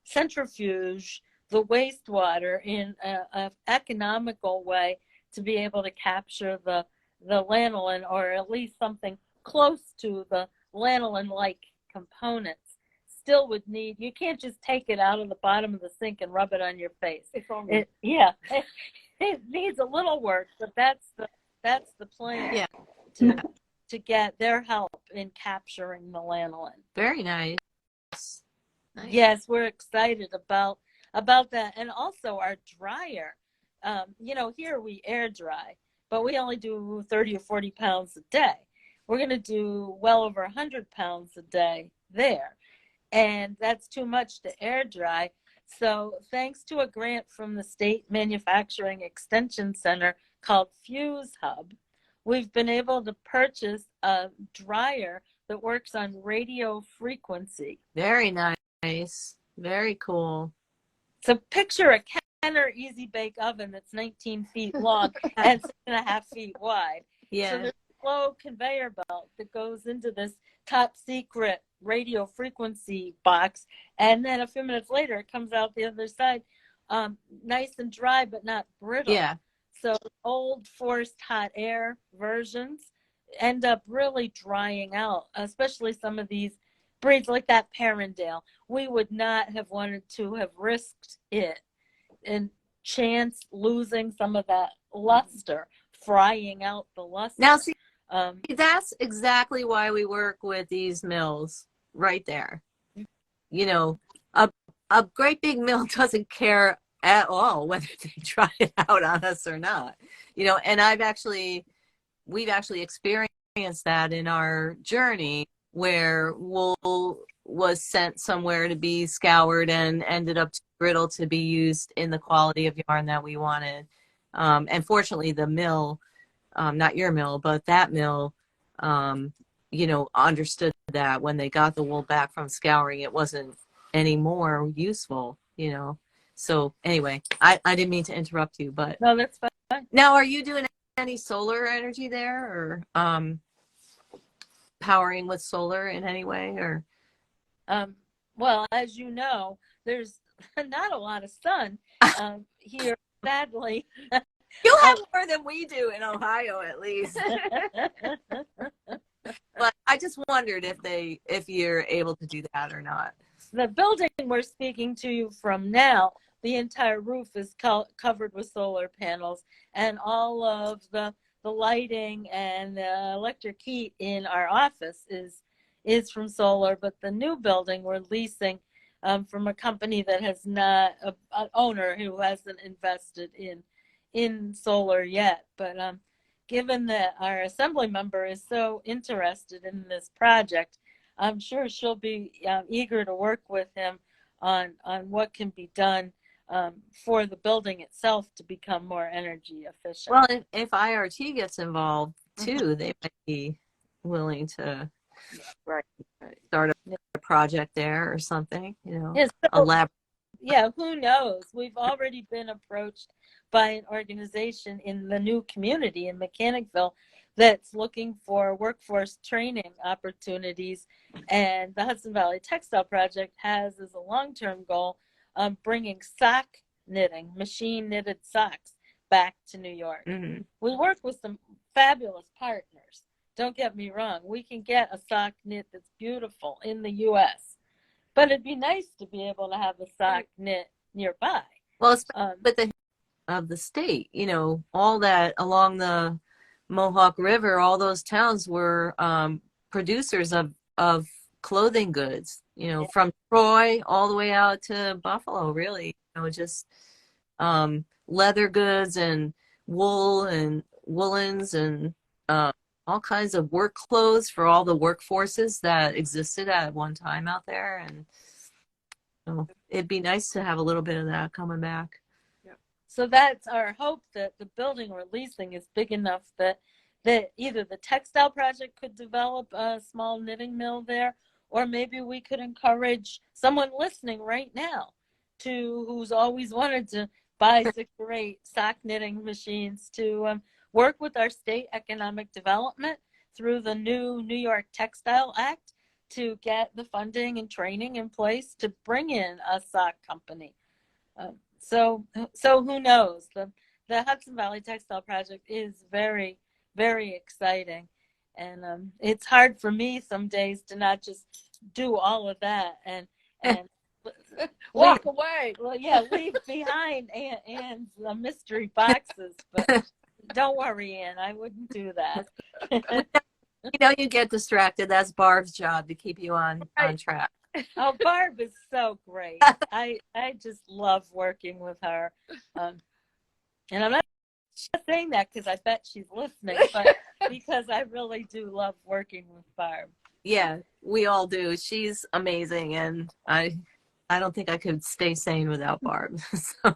[SPEAKER 1] centrifuge the wastewater in an economical way to be able to capture the lanolin, or at least something close to the lanolin-like components. still would need, you can't just take it out of the bottom of the sink and rub it on your face. It needs a little work, but that's the plan to get their help in capturing the lanolin.
[SPEAKER 2] Very nice.
[SPEAKER 1] Yes, we're excited about that. And also our dryer. Here we air dry, but we only do 30 or 40 pounds a day. We're going to do well over 100 pounds a day there. And that's too much to air dry. So thanks to a grant from the State Manufacturing Extension Center called Fuse Hub, we've been able to purchase a dryer that works on radio frequency.
[SPEAKER 2] Very nice. Very cool.
[SPEAKER 1] So picture a Kenner Easy Bake Oven that's 19 feet long and 6.5 feet wide.
[SPEAKER 2] Yeah.
[SPEAKER 1] So there's a slow conveyor belt that goes into this top secret radio frequency box, and then a few minutes later it comes out the other side, nice and dry but not brittle.
[SPEAKER 2] Yeah.
[SPEAKER 1] So old forced hot air versions end up really drying out, especially some of these breeds like that Perrindale. We would not have wanted to have risked it and chance losing some of that luster, frying out the luster.
[SPEAKER 2] Now, see, that's exactly why we work with these mills right there. A great big mill doesn't care at all whether they try it out on us or not. And we've actually experienced that in our journey, where wool was sent somewhere to be scoured and ended up too brittle to be used in the quality of yarn that we wanted. And fortunately, the mill, not your mill, but that mill, understood that when they got the wool back from scouring, it wasn't any more useful, So anyway, I didn't mean to interrupt you, but
[SPEAKER 1] no, that's fine.
[SPEAKER 2] Now, are you doing any solar energy there, or powering with solar in any way, or?
[SPEAKER 1] Well, as you know, there's not a lot of sun here, sadly.
[SPEAKER 2] You'll have more than we do in Ohio, at least. But I just wondered if you're able to do that or not.
[SPEAKER 1] The building we're speaking to you from now, the entire roof is covered with solar panels, and all of the lighting and the electric heat in our office is from solar. But the new building we're leasing from a company that has not, an owner who hasn't invested in solar yet. But given that our assembly member is so interested in this project, I'm sure she'll be eager to work with him on what can be done for the building itself to become more energy efficient.
[SPEAKER 2] Well, if IRT gets involved too, they might be willing to start a project there or something,
[SPEAKER 1] Yes,
[SPEAKER 2] a lab.
[SPEAKER 1] Yeah, who knows? We've already been approached by an organization in the new community in Mechanicville that's looking for workforce training opportunities. And the Hudson Valley Textile Project has as a long-term goal bringing sock knitting, machine knitted socks, back to New York.
[SPEAKER 2] Mm-hmm.
[SPEAKER 1] We work with some fabulous partners. Don't get me wrong. We can get a sock knit that's beautiful in the U.S., but it'd be nice to be able to have a sock knit nearby.
[SPEAKER 2] Well, but of the state, all that along the Mohawk River, all those towns were producers of clothing goods, from Troy all the way out to Buffalo, really, just leather goods and wool and woolens and all kinds of work clothes for all the workforces that existed at one time out there. And it'd be nice to have a little bit of that coming back.
[SPEAKER 1] So that's our hope, that the building we're leasing is big enough that either the textile project could develop a small knitting mill there, or maybe we could encourage someone listening right now who's always wanted to buy 6 or 8 sock knitting machines to work with our state economic development through the new New York Textile Act to get the funding and training in place to bring in a sock company. So who knows? The Hudson Valley Textile Project is very, very exciting. And it's hard for me some days to not just do all of that and
[SPEAKER 3] walk away.
[SPEAKER 1] Well, yeah, leave behind Anne's mystery boxes, but don't worry, Anne, I wouldn't do that.
[SPEAKER 2] You get distracted. That's Barb's job to keep you on track.
[SPEAKER 1] Oh, Barb is so great. I just love working with her. And I'm not saying that because I bet she's listening, but because I really do love working with Barb.
[SPEAKER 2] Yeah, we all do. She's amazing, and I don't think I could stay sane without Barb. So.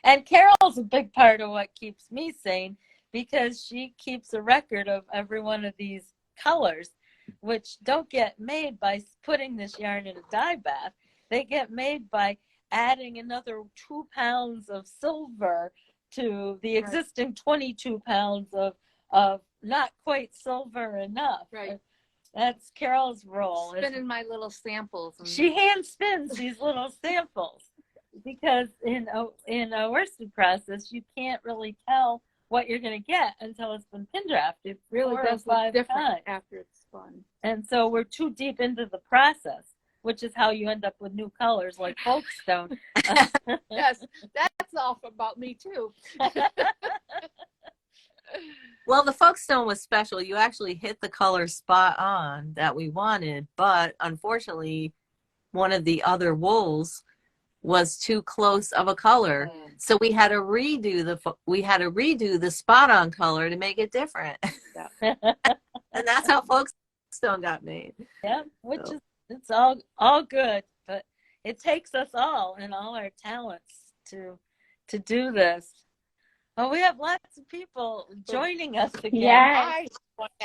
[SPEAKER 1] And Carole's a big part of what keeps me sane because she keeps a record of every one of these colors, which don't get made by putting this yarn in a dye bath. They get made by adding another 2 pounds of silver to the existing 22 pounds of not quite silver enough.
[SPEAKER 3] Right.
[SPEAKER 1] That's Carole's role.
[SPEAKER 3] Spinning my little samples.
[SPEAKER 1] She hand spins these little samples because in a worsted process, you can't really tell what you're going to get until it's been pin drafted.
[SPEAKER 3] It really does look different after it's spun.
[SPEAKER 1] And so we're too deep into the process, which is how you end up with new colors like Folkestone.
[SPEAKER 3] Yes, that's all about me too.
[SPEAKER 2] Well, the Folkestone was special. You actually hit the color spot on that we wanted, but unfortunately, one of the other wools was too close of a color, so we had to redo the spot on color to make it different. Yeah. And that's how Folkestone got made.
[SPEAKER 1] Yeah, it's all good, but it takes us all and all our talents to do this. Oh, we have lots of people joining us again.
[SPEAKER 4] Yes.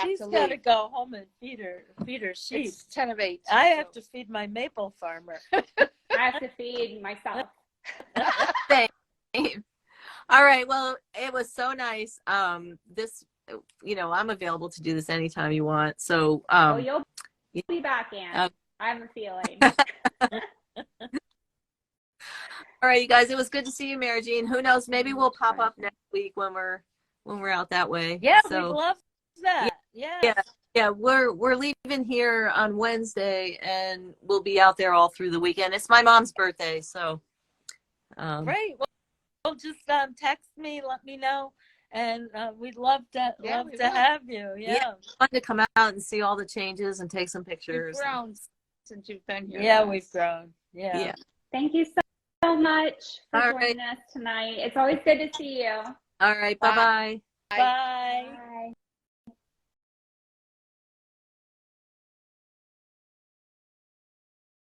[SPEAKER 1] She's got to go home and feed her sheep.
[SPEAKER 3] It's 10 of 8.
[SPEAKER 1] I have to feed my maple farmer.
[SPEAKER 4] I have to feed myself.
[SPEAKER 2] Same. All right. Well, it was so nice. This, I'm available to do this anytime you want. So,
[SPEAKER 4] you'll be back, Anne. I have a feeling.
[SPEAKER 2] All right, you guys. It was good to see you, Mary Jeanne. Who knows? Maybe we'll pop up next week when we're out that way.
[SPEAKER 1] Yeah, we'd love that.
[SPEAKER 2] Yeah. We're leaving here on Wednesday, and we'll be out there all through the weekend. It's my mom's birthday, so.
[SPEAKER 1] Great. Well, just text me, let me know, and we'd love to have you. Yeah.
[SPEAKER 2] Fun to come out and see all the changes and take some pictures.
[SPEAKER 3] You've grown since you've been here.
[SPEAKER 1] Yeah, we've grown. Yeah.
[SPEAKER 4] Thank you so much for joining us tonight. It's always good to see you.
[SPEAKER 2] All right. Bye-bye.
[SPEAKER 1] Bye.